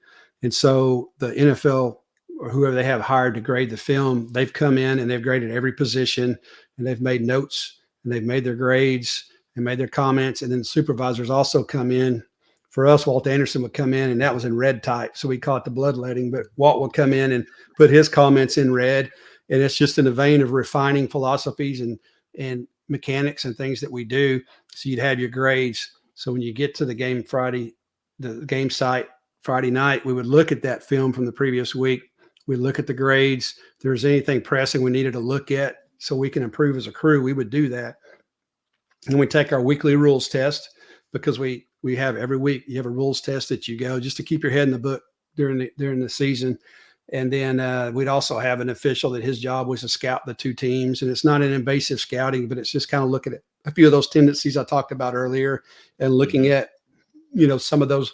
And so the NFL or whoever they have hired to grade the film, they've come in and they've graded every position, and they've made notes and they've made their grades and made their comments. And then the supervisors also come in. For us, Walt Anderson would come in, and that was in red type, so we call it the bloodletting. But Walt would come in and put his comments in red, and it's just in the vein of refining philosophies and mechanics and things that we do. So you'd have your grades. So when you get to the game Friday, the game site Friday night, we would look at that film from the previous week. We'd look at the grades. If there's anything pressing we needed to look at so we can improve as a crew, we would do that. And we take our weekly rules test, because we have every week, you have a rules test that you go just to keep your head in the book during the season. And then we'd also have an official that his job was to scout the two teams. And it's not an invasive scouting, but it's just kind of looking at a few of those tendencies I talked about earlier, and looking at, some of those,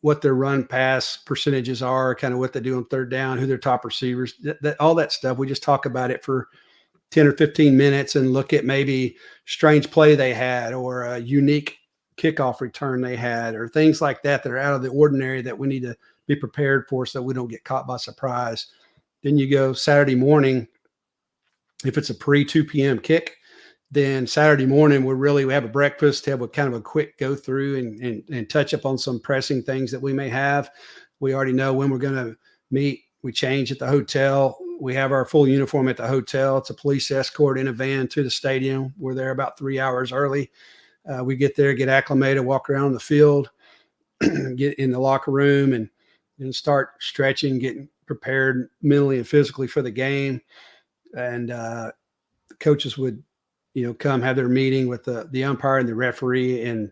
what their run pass percentages are, kind of what they do on third down, who their top receivers, all that stuff. We just talk about it for 10 or 15 minutes and look at maybe strange play they had, or a unique kickoff return they had, or things like that are out of the ordinary that we need to be prepared for so we don't get caught by surprise. Then you go Saturday morning. If it's a pre-2 p.m. kick, then Saturday morning we have a breakfast, have a kind of a quick go through and touch up on some pressing things that we may have. We already know when we're going to meet. We change at the hotel. We have our full uniform at the hotel. It's a police escort in a van to the stadium. We're there about 3 hours early. We get there, get acclimated, walk around the field, get in the locker room, and start stretching, getting prepared mentally and physically for the game. And the coaches would, come have their meeting with the umpire and the referee and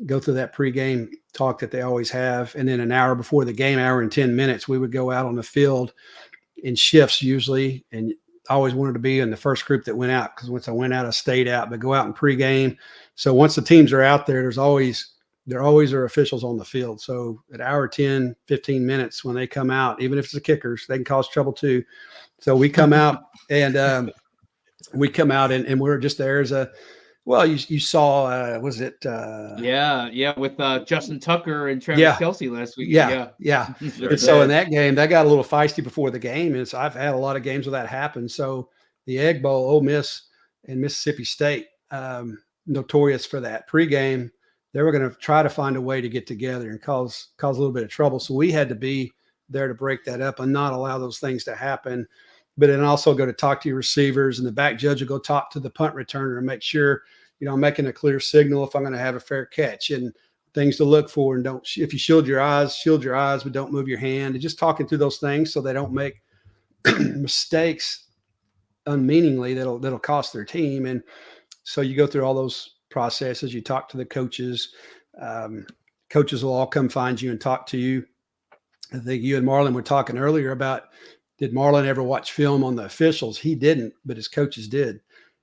go through that pregame talk that they always have. And then an hour before the game, hour and 10 minutes, we would go out on the field in shifts usually. And I always wanted to be in the first group that went out, because once I went out, I stayed out, but go out in pregame. So once the teams are out there, there always are officials on the field. So at hour 10, 15 minutes when they come out, even if it's the kickers, they can cause trouble too. So we come out and and we're just there as you saw, was it? With Justin Tucker and Travis Kelce last week. Yeah. And so in that game, that got a little feisty before the game. And so I've had a lot of games where that happened. So the Egg Bowl, Ole Miss and Mississippi State, notorious for that. Pre-game, they were going to try to find a way to get together and cause a little bit of trouble. So we had to be there to break that up and not allow those things to happen. But then also go to talk to your receivers, and the back judge will go talk to the punt returner and make sure, I'm making a clear signal if I'm going to have a fair catch, and things to look for. And if you shield your eyes, but don't move your hand, and just talking through those things so they don't make mistakes unmeaningly that'll cost their team. And so you go through all those processes. You talk to the coaches. Coaches will all come find you and talk to you. I think you and Marlon were talking earlier about, did Marlon ever watch film on the officials? He didn't, but his coaches did.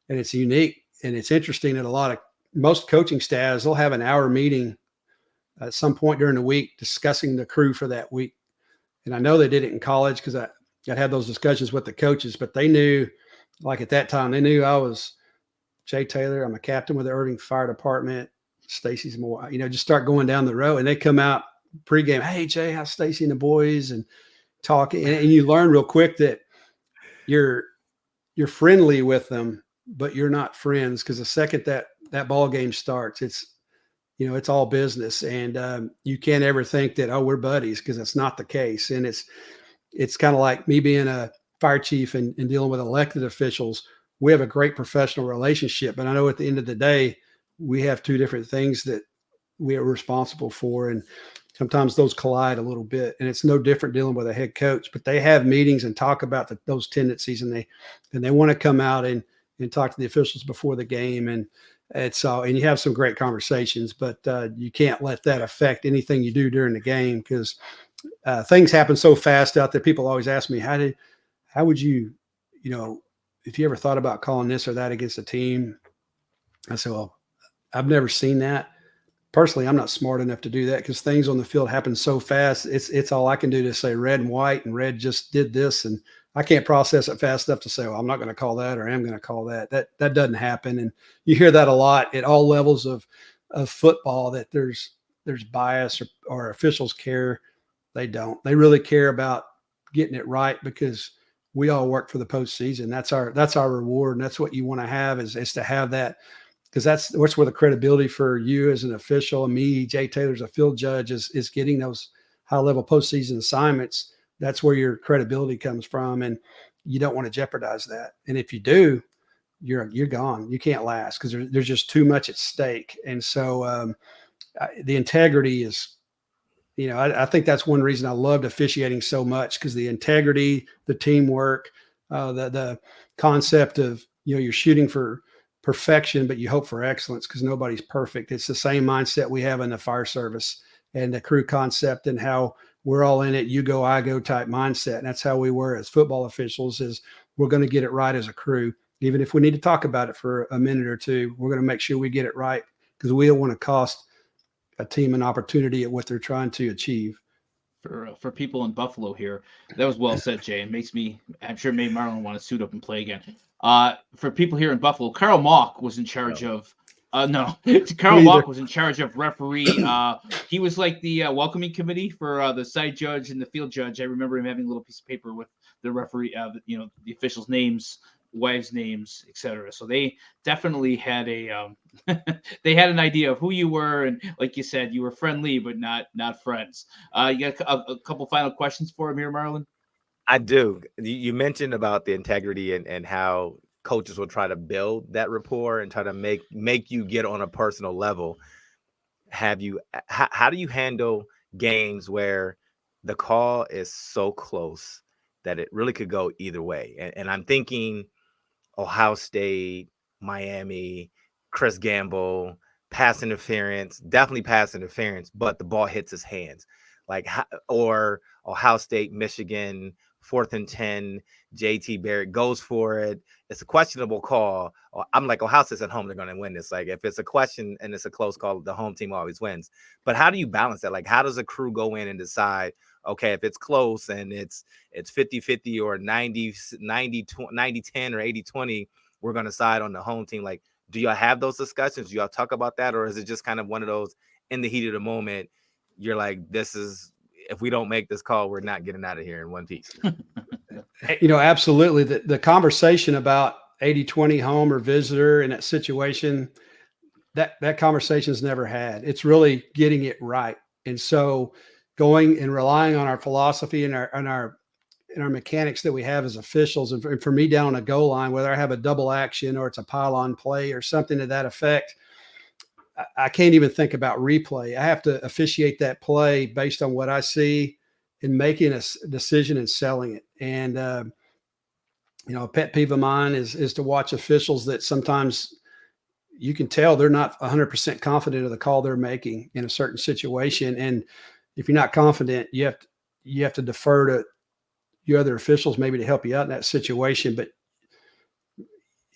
And it's unique. And it's interesting that most coaching staffs, they'll have an hour meeting at some point during the week discussing the crew for that week. And I know they did it in college because I'd had those discussions with the coaches, but they knew, like at that time, they knew I was Jay Taylor. I'm a captain with the Irving Fire Department. Stacy's more, just start going down the road, and they come out pregame. Hey, Jay, how's Stacy and the boys? And talking, and you learn real quick that you're friendly with them, but you're not friends, because the second that ball game starts, it's all business, and you can't ever think that, we're buddies, because that's not the case. And it's kind of like me being a fire chief and dealing with elected officials. We have a great professional relationship, but I know at the end of the day, we have two different things that we are responsible for, and sometimes those collide a little bit. And it's no different dealing with a head coach, but they have meetings and talk about those tendencies, and they want to come out and and talk to the officials before the game. And and you have some great conversations, but you can't let that affect anything you do during the game, because things happen so fast out there. People always ask me, how would you, if you ever thought about calling this or that against a team? I said, well, I've never seen that. Personally, I'm not smart enough to do that, because things on the field happen so fast. It's all I can do to say red and white, and red just did this, and I can't process it fast enough to say, well, I'm not going to call that, or I am going to call that. That doesn't happen. And you hear that a lot at all levels of football, that there's bias, or officials care. They don't. They really care about getting it right, because we all work for the postseason. That's our reward, and that's what you want to have, is to have that. Because that's where the credibility for you as an official, and me, Jay Taylor, as a field judge, is getting those high-level postseason assignments. That's where your credibility comes from, and you don't want to jeopardize that. And if you do, you're gone. You can't last, because there's just too much at stake. And so the integrity is, I think that's one reason I loved officiating so much, because the integrity, the teamwork, the concept of, you're shooting for perfection, but you hope for excellence, because nobody's perfect. It's the same mindset we have in the fire service, and the crew concept, and how we're all in it, you go, I go type mindset. And that's how we were as football officials, is we're going to get it right as a crew. Even if we need to talk about it for a minute or two, we're going to make sure we get it right, because we don't want to cost a team an opportunity at what they're trying to achieve. For people in Buffalo here, that was well said, Jay. It I'm sure made Marlon want to suit up and play again. For people here in Buffalo, Carl Mock was in charge of. No, Carl Mock was in charge of referee. He was like the welcoming committee for the side judge and the field judge. I remember him having a little piece of paper with the referee, the officials' names, wives' names, etc. So they definitely had they had an idea of who you were, and like you said, you were friendly but not friends. You got a couple final questions for him here, Marlon? I do. You mentioned about the integrity and how coaches will try to build that rapport and try to make you get on a personal level. How do you handle games where the call is so close that it really could go either way? And I'm thinking Ohio State, Miami, Chris Gamble, definitely pass interference, but the ball hits his hands. Or Ohio State, Michigan, 4th and 10, JT Barrett goes for it. It's a questionable call. I'm like, Ohio State's at home, they're going to win this. Like, if it's a question and it's a close call, the home team always wins. But how do you balance that? Like, how does a crew go in and decide, okay, if it's close and it's 50-50 or 90-10 or 80-20, we're going to side on the home team? Like, do y'all have those discussions? Do y'all talk about that? Or is it just kind of one of those, in the heat of the moment, you're like, if we don't make this call, we're not getting out of here in one piece? Absolutely. The conversation about 80-20 home or visitor in that situation, that conversation's never had. It's really getting it right. And so going and relying on our philosophy and our mechanics that we have as officials. And for me, down on a goal line, whether I have a double action or it's a pylon play or something to that effect, I can't even think about replay. I have to officiate that play based on what I see and making a decision and selling it. And, a pet peeve of mine is to watch officials that sometimes you can tell they're not 100% confident of the call they're making in a certain situation. And if you're not confident, you have to defer to your other officials maybe to help you out in that situation. But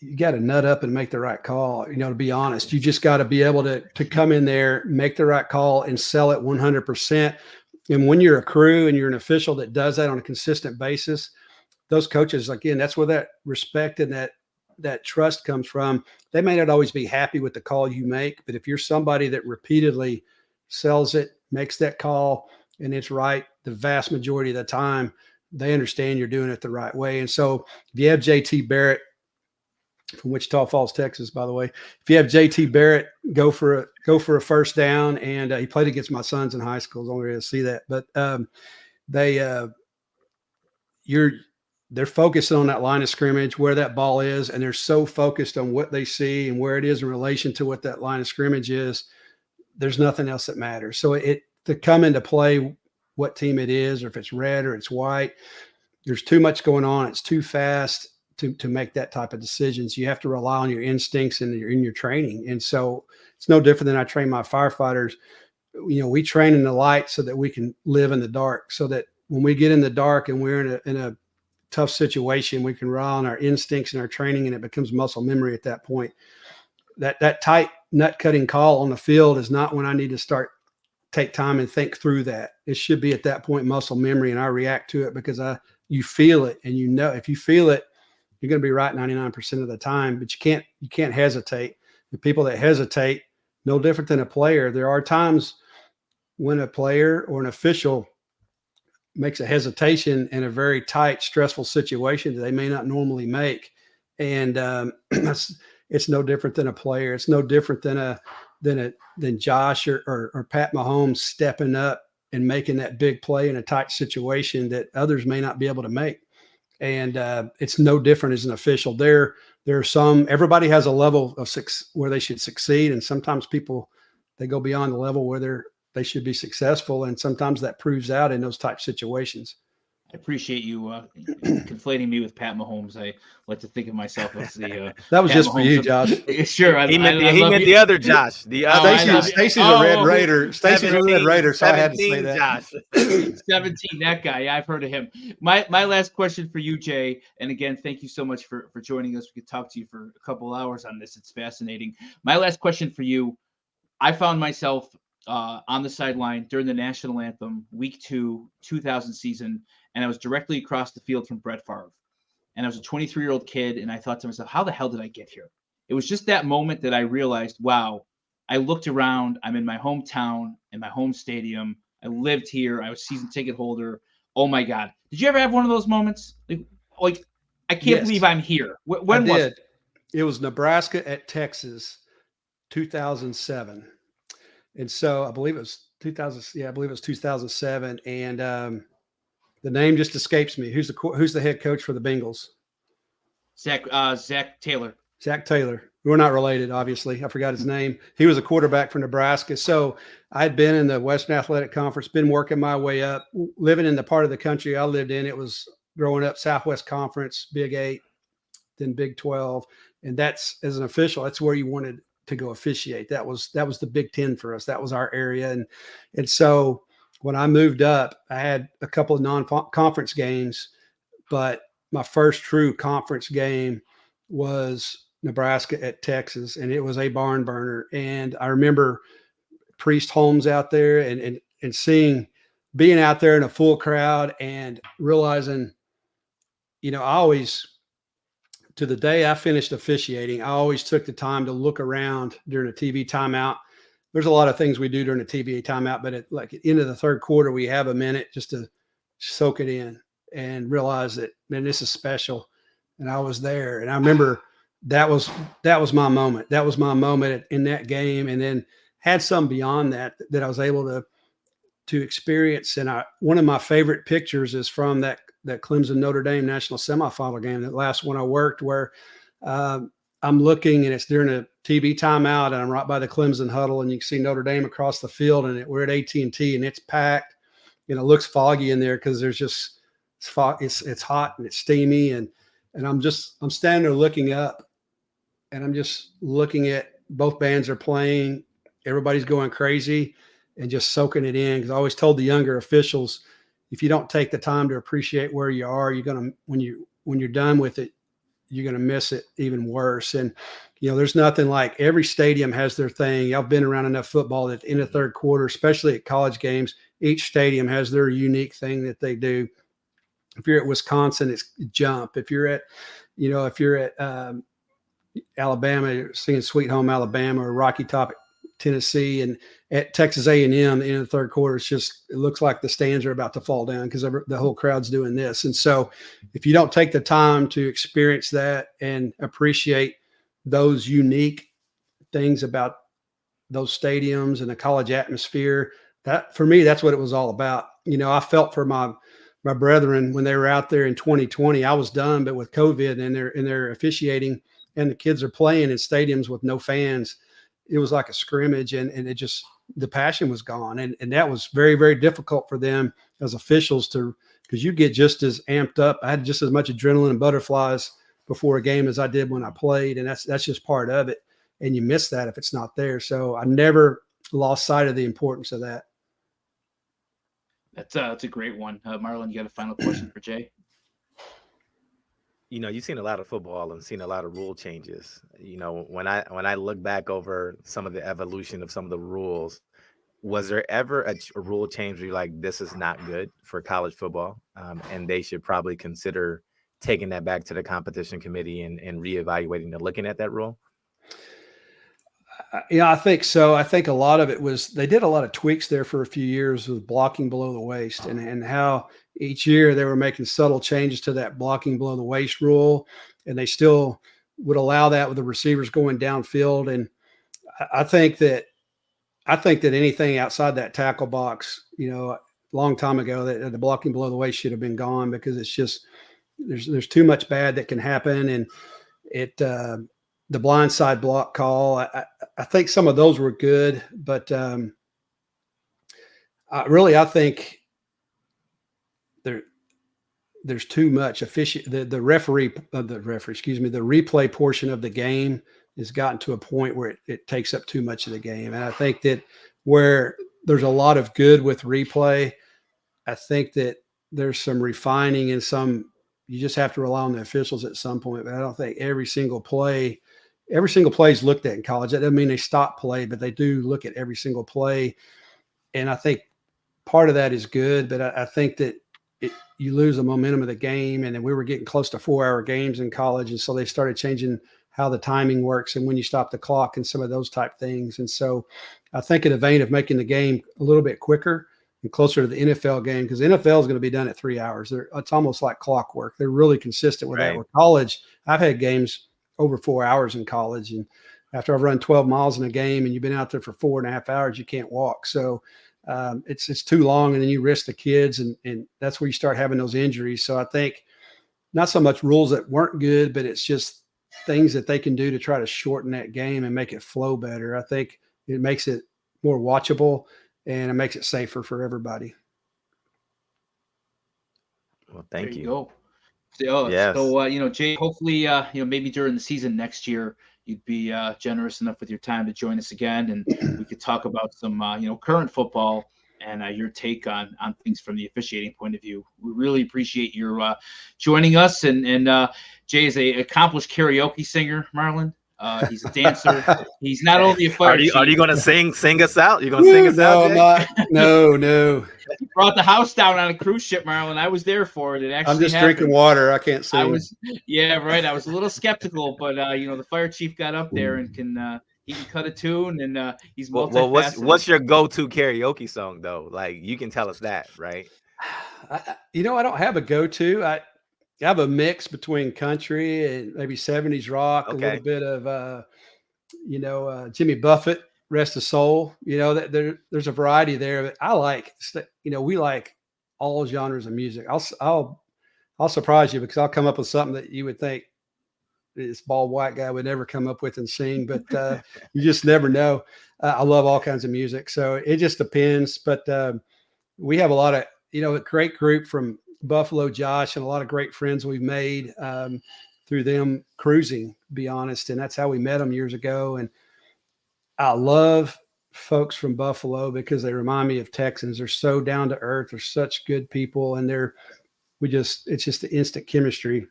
you got to nut up and make the right call. To be honest, you just got to be able to come in there, make the right call, and sell it 100%. And when you're a crew and you're an official that does that on a consistent basis, those coaches, again, that's where that respect and that trust comes from. They may not always be happy with the call you make, but if you're somebody that repeatedly sells it, makes that call, and it's right the vast majority of the time, they understand you're doing it the right way. And so if you have JT Barrett from Wichita Falls, Texas, by the way, if you have JT Barrett go for a first down, and he played against my sons in high school, is the only way to see that. But they're focused on that line of scrimmage, where that ball is, and they're so focused on what they see and where it is in relation to what that line of scrimmage is. There's nothing else that matters. So to come into play, what team it is, or if it's red or it's white, there's too much going on. It's too fast. to make that type of decisions. You have to rely on your instincts and in your training. And so it's no different than I train my firefighters. We train in the light so that we can live in the dark, so that when we get in the dark and we're in a tough situation, we can rely on our instincts and our training, and it becomes muscle memory at that point. That tight nut cutting call on the field is not when I need to take time and think through that. It should be at that point muscle memory, and I react to it because you feel it, and if you feel it, you're going to be right 99% of the time. But you can't hesitate. The people that hesitate, no different than a player. There are times when a player or an official makes a hesitation in a very tight, stressful situation that they may not normally make, and it's no different than a player. It's no different than Josh or Pat Mahomes stepping up and making that big play in a tight situation that others may not be able to make. And it's no different as an official. There are everybody has a level of where they should succeed, and sometimes people, they go beyond the level where they should be successful, and sometimes that proves out in those type situations. I appreciate you conflating me with Pat Mahomes. I like to think of myself as the that was Pat just Mahomes for you, Josh. Sure, he meant the other Josh. The other Stacy's a Red Raider. Stacy's a Red Raider, so I had to say that. Josh. 17, that guy. Yeah, I've heard of him. My last question for you, Jay, and again, thank you so much for joining us. We could talk to you for a couple hours on this. It's fascinating. My last question for you: I found myself on the sideline during the national anthem, week 2, 2000 season, and I was directly across the field from Brett Favre. And I was a 23-year-old kid, and I thought to myself, how the hell did I get here? It was just that moment that I realized, wow, I looked around, I'm in my hometown, in my home stadium, I lived here, I was season ticket holder. Oh my God. Did you ever have one of those moments? Like I can't believe I'm here. When was it? It was Nebraska at Texas, 2007. And so I believe it was 2000. Yeah, I believe it was 2007. And the name just escapes me. Who's the head coach for the Bengals? Zach Taylor. Zach Taylor. We're not related, obviously. I forgot his name. He was a quarterback for Nebraska. So I'd been in the Western Athletic Conference, been working my way up, living in the part of the country I lived in. It was growing up Southwest Conference, Big 8, then Big 12. And that's, as an official, that's where you wanted to go officiate. That was the Big 10 for us. That was our area. And so when I moved up, I had a couple of non-conference games, but my first true conference game was Nebraska at Texas, and it was a barn burner. And I remember Priest Holmes out there and being out there in a full crowd and realizing, I always, to the day I finished officiating, I always took the time to look around during a TV timeout. There's a lot of things we do during a TV timeout, but at the end of the third quarter, we have a minute just to soak it in and realize that, man, this is special. And I was there, and I remember that was my moment. That was my moment in that game, and then had some beyond that I was able to experience. And one of my favorite pictures is from that Clemson Notre Dame National Semi-final game, that last one I worked, where I'm looking, and it's during a TV timeout, and I'm right by the Clemson huddle, and you can see Notre Dame across the field, and we're at AT&T, and it's packed. It looks foggy in there because there's just it's hot and it's steamy, and I'm standing there looking up, and I'm just looking at both bands are playing, everybody's going crazy, and just soaking it in. Because I always told the younger officials, if you don't take the time to appreciate where you are, you're gonna when you're done with it, you're gonna miss it even worse. And there's nothing like, every stadium has their thing. I've been around enough football that in the third quarter, especially at college games, each stadium has their unique thing that they do. If you're at Wisconsin, it's jump. If you're at Alabama, you're singing Sweet Home Alabama, or Rocky Top Tennessee, and at Texas A&M in the third quarter, it looks like the stands are about to fall down because the whole crowd's doing this. And so if you don't take the time to experience that and appreciate those unique things about those stadiums and the college atmosphere, that, for me, that's what it was all about. I felt for my brethren when they were out there in 2020. I was done, but with COVID and they're officiating, and the kids are playing in stadiums with no fans, it was like a scrimmage, and it just, the passion was gone. And that was very, very difficult for them as officials because you get just as amped up. I had just as much adrenaline and butterflies before a game as I did when I played. And that's just part of it. And you miss that if it's not there. So I never lost sight of the importance of that. That's a great one. Marlon, you got a final question for Jay? You've seen a lot of football and seen a lot of rule changes. When I look back over some of the evolution of some of the rules, was there ever a rule change where you're like, this is not good for college football, and they should probably consider taking that back to the competition committee and reevaluating and looking at that rule? Yeah, I think so. I think a lot of it was they did a lot of tweaks there for a few years with blocking below the waist, and how each year they were making subtle changes to that blocking below the waist rule, and they still would allow that with the receivers going downfield. And I think that anything outside that tackle box, a long time ago, that the blocking below the waist should have been gone, because it's just there's too much bad that can happen, and it the blindside block call. I think some of those were good, but I think there's too much the replay portion of the game has gotten to a point where it takes up too much of the game. And I think that where there's a lot of good with replay, I think that there's some refining and you just have to rely on the officials at some point. But I don't think every single play is looked at in college. That doesn't mean they stop play, but they do look at every single play. And I think part of that is good, but I think that you lose the momentum of the game. And then we were getting close to 4-hour games in college. And so they started changing how the timing works and when you stop the clock and some of those type things. And so I think in the vein of making the game a little bit quicker and closer to the NFL game, because the NFL is going to be done at 3 hours. It's almost like clockwork. They're really consistent with that. With college, I've had games over 4 hours in college. And after I've run 12 miles in a game and you've been out there for 4.5 hours, you can't walk. So it's too long, and then you risk the kids, and that's where you start having those injuries. So I think not so much rules that weren't good, but it's just things that they can do to try to shorten that game and make it flow better. I think it makes it more watchable, and it makes it safer for everybody. Well, thank you. Go. So, yes. Jay, hopefully, maybe during the season next year, you'd be generous enough with your time to join us again, and we could talk about some, current football and your take on things from the officiating point of view. We really appreciate your joining us. And Jay is an accomplished karaoke singer, Marlon. He's a dancer. He's not only a fire chief. Are you going to sing us out? You're going to sing us out, Jay? No. He brought the house down on a cruise ship, Marlon. I was there for it. It actually I'm just happened. drinking water. I can't sing. I was a little skeptical, but the fire chief got up there and he can cut a tune, and he's multifaceted. Well, what's your go-to karaoke song though? Like, you can tell us that, right? I don't have a go-to. I have a mix between country and maybe 70s rock, a little bit of Jimmy Buffett, rest his soul. There's a variety there. But I like, we like all genres of music. I'll surprise you, because I'll come up with something that you would think this bald white guy would never come up with and sing, but you just never know. I love all kinds of music, so it just depends. But we have a lot of, a great group from Buffalo, Josh, and a lot of great friends we've made through them cruising, to be honest. And that's how we met them years ago. And I love folks from Buffalo because they remind me of Texans. They're so down to earth. They're such good people, and it's just the instant chemistry.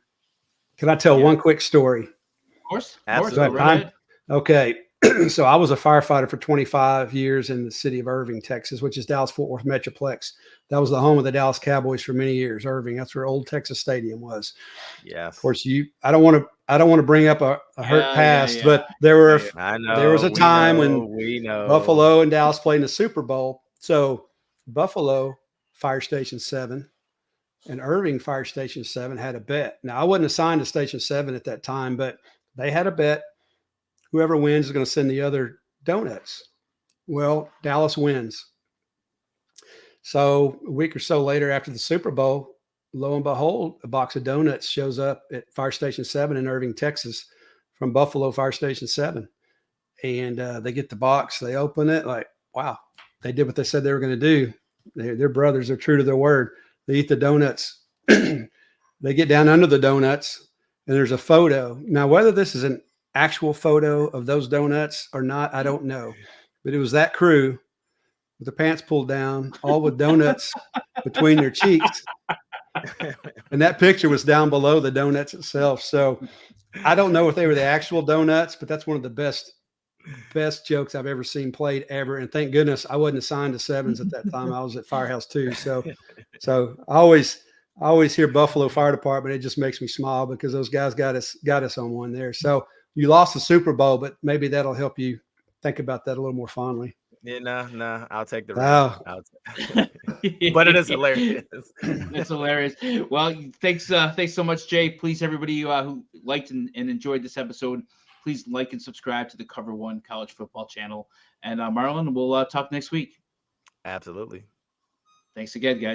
Can I tell one quick story? Of course. Absolutely. Okay. So I was a firefighter for 25 years in the city of Irving, Texas, which is Dallas-Fort Worth Metroplex. That was the home of the Dallas Cowboys for many years. Irving, that's where old Texas Stadium was. Yes. Of course, I don't want to bring up a hurt past, but there was a time when Buffalo and Dallas played in the Super Bowl. So Buffalo Fire Station 7 and Irving Fire Station 7 had a bet. Now, I wasn't assigned to Station 7 at that time, but they had a bet. Whoever wins is going to send the other donuts. Well, Dallas wins. So a week or so later after the Super Bowl, lo and behold, a box of donuts shows up at Fire Station 7 in Irving, Texas, from Buffalo Fire Station 7. And they get the box. They open it like, wow, they did what they said they were going to do. They're brothers. They're true to their word. They eat the donuts. They get down under the donuts, and there's a photo. Now, whether this is an actual photo of those donuts or not, I don't know. But it was that crew with the pants pulled down, all with donuts between their cheeks. And that picture was down below the donuts itself. So I don't know if they were the actual donuts, but that's one of the best jokes I've ever seen played ever. And thank goodness I wasn't assigned to sevens at that time. I was at Firehouse 2. So I always hear Buffalo Fire Department. It just makes me smile because those guys got us on one there. So you lost the Super Bowl, but maybe that'll help you think about that a little more fondly. Yeah, no, I'll take the ring. Wow. But it is hilarious. It's hilarious. Well, thanks so much, Jay. Please, everybody who liked and enjoyed this episode, please like and subscribe to the Cover One College Football channel. And Marlon, we'll talk next week. Absolutely. Thanks again, guys.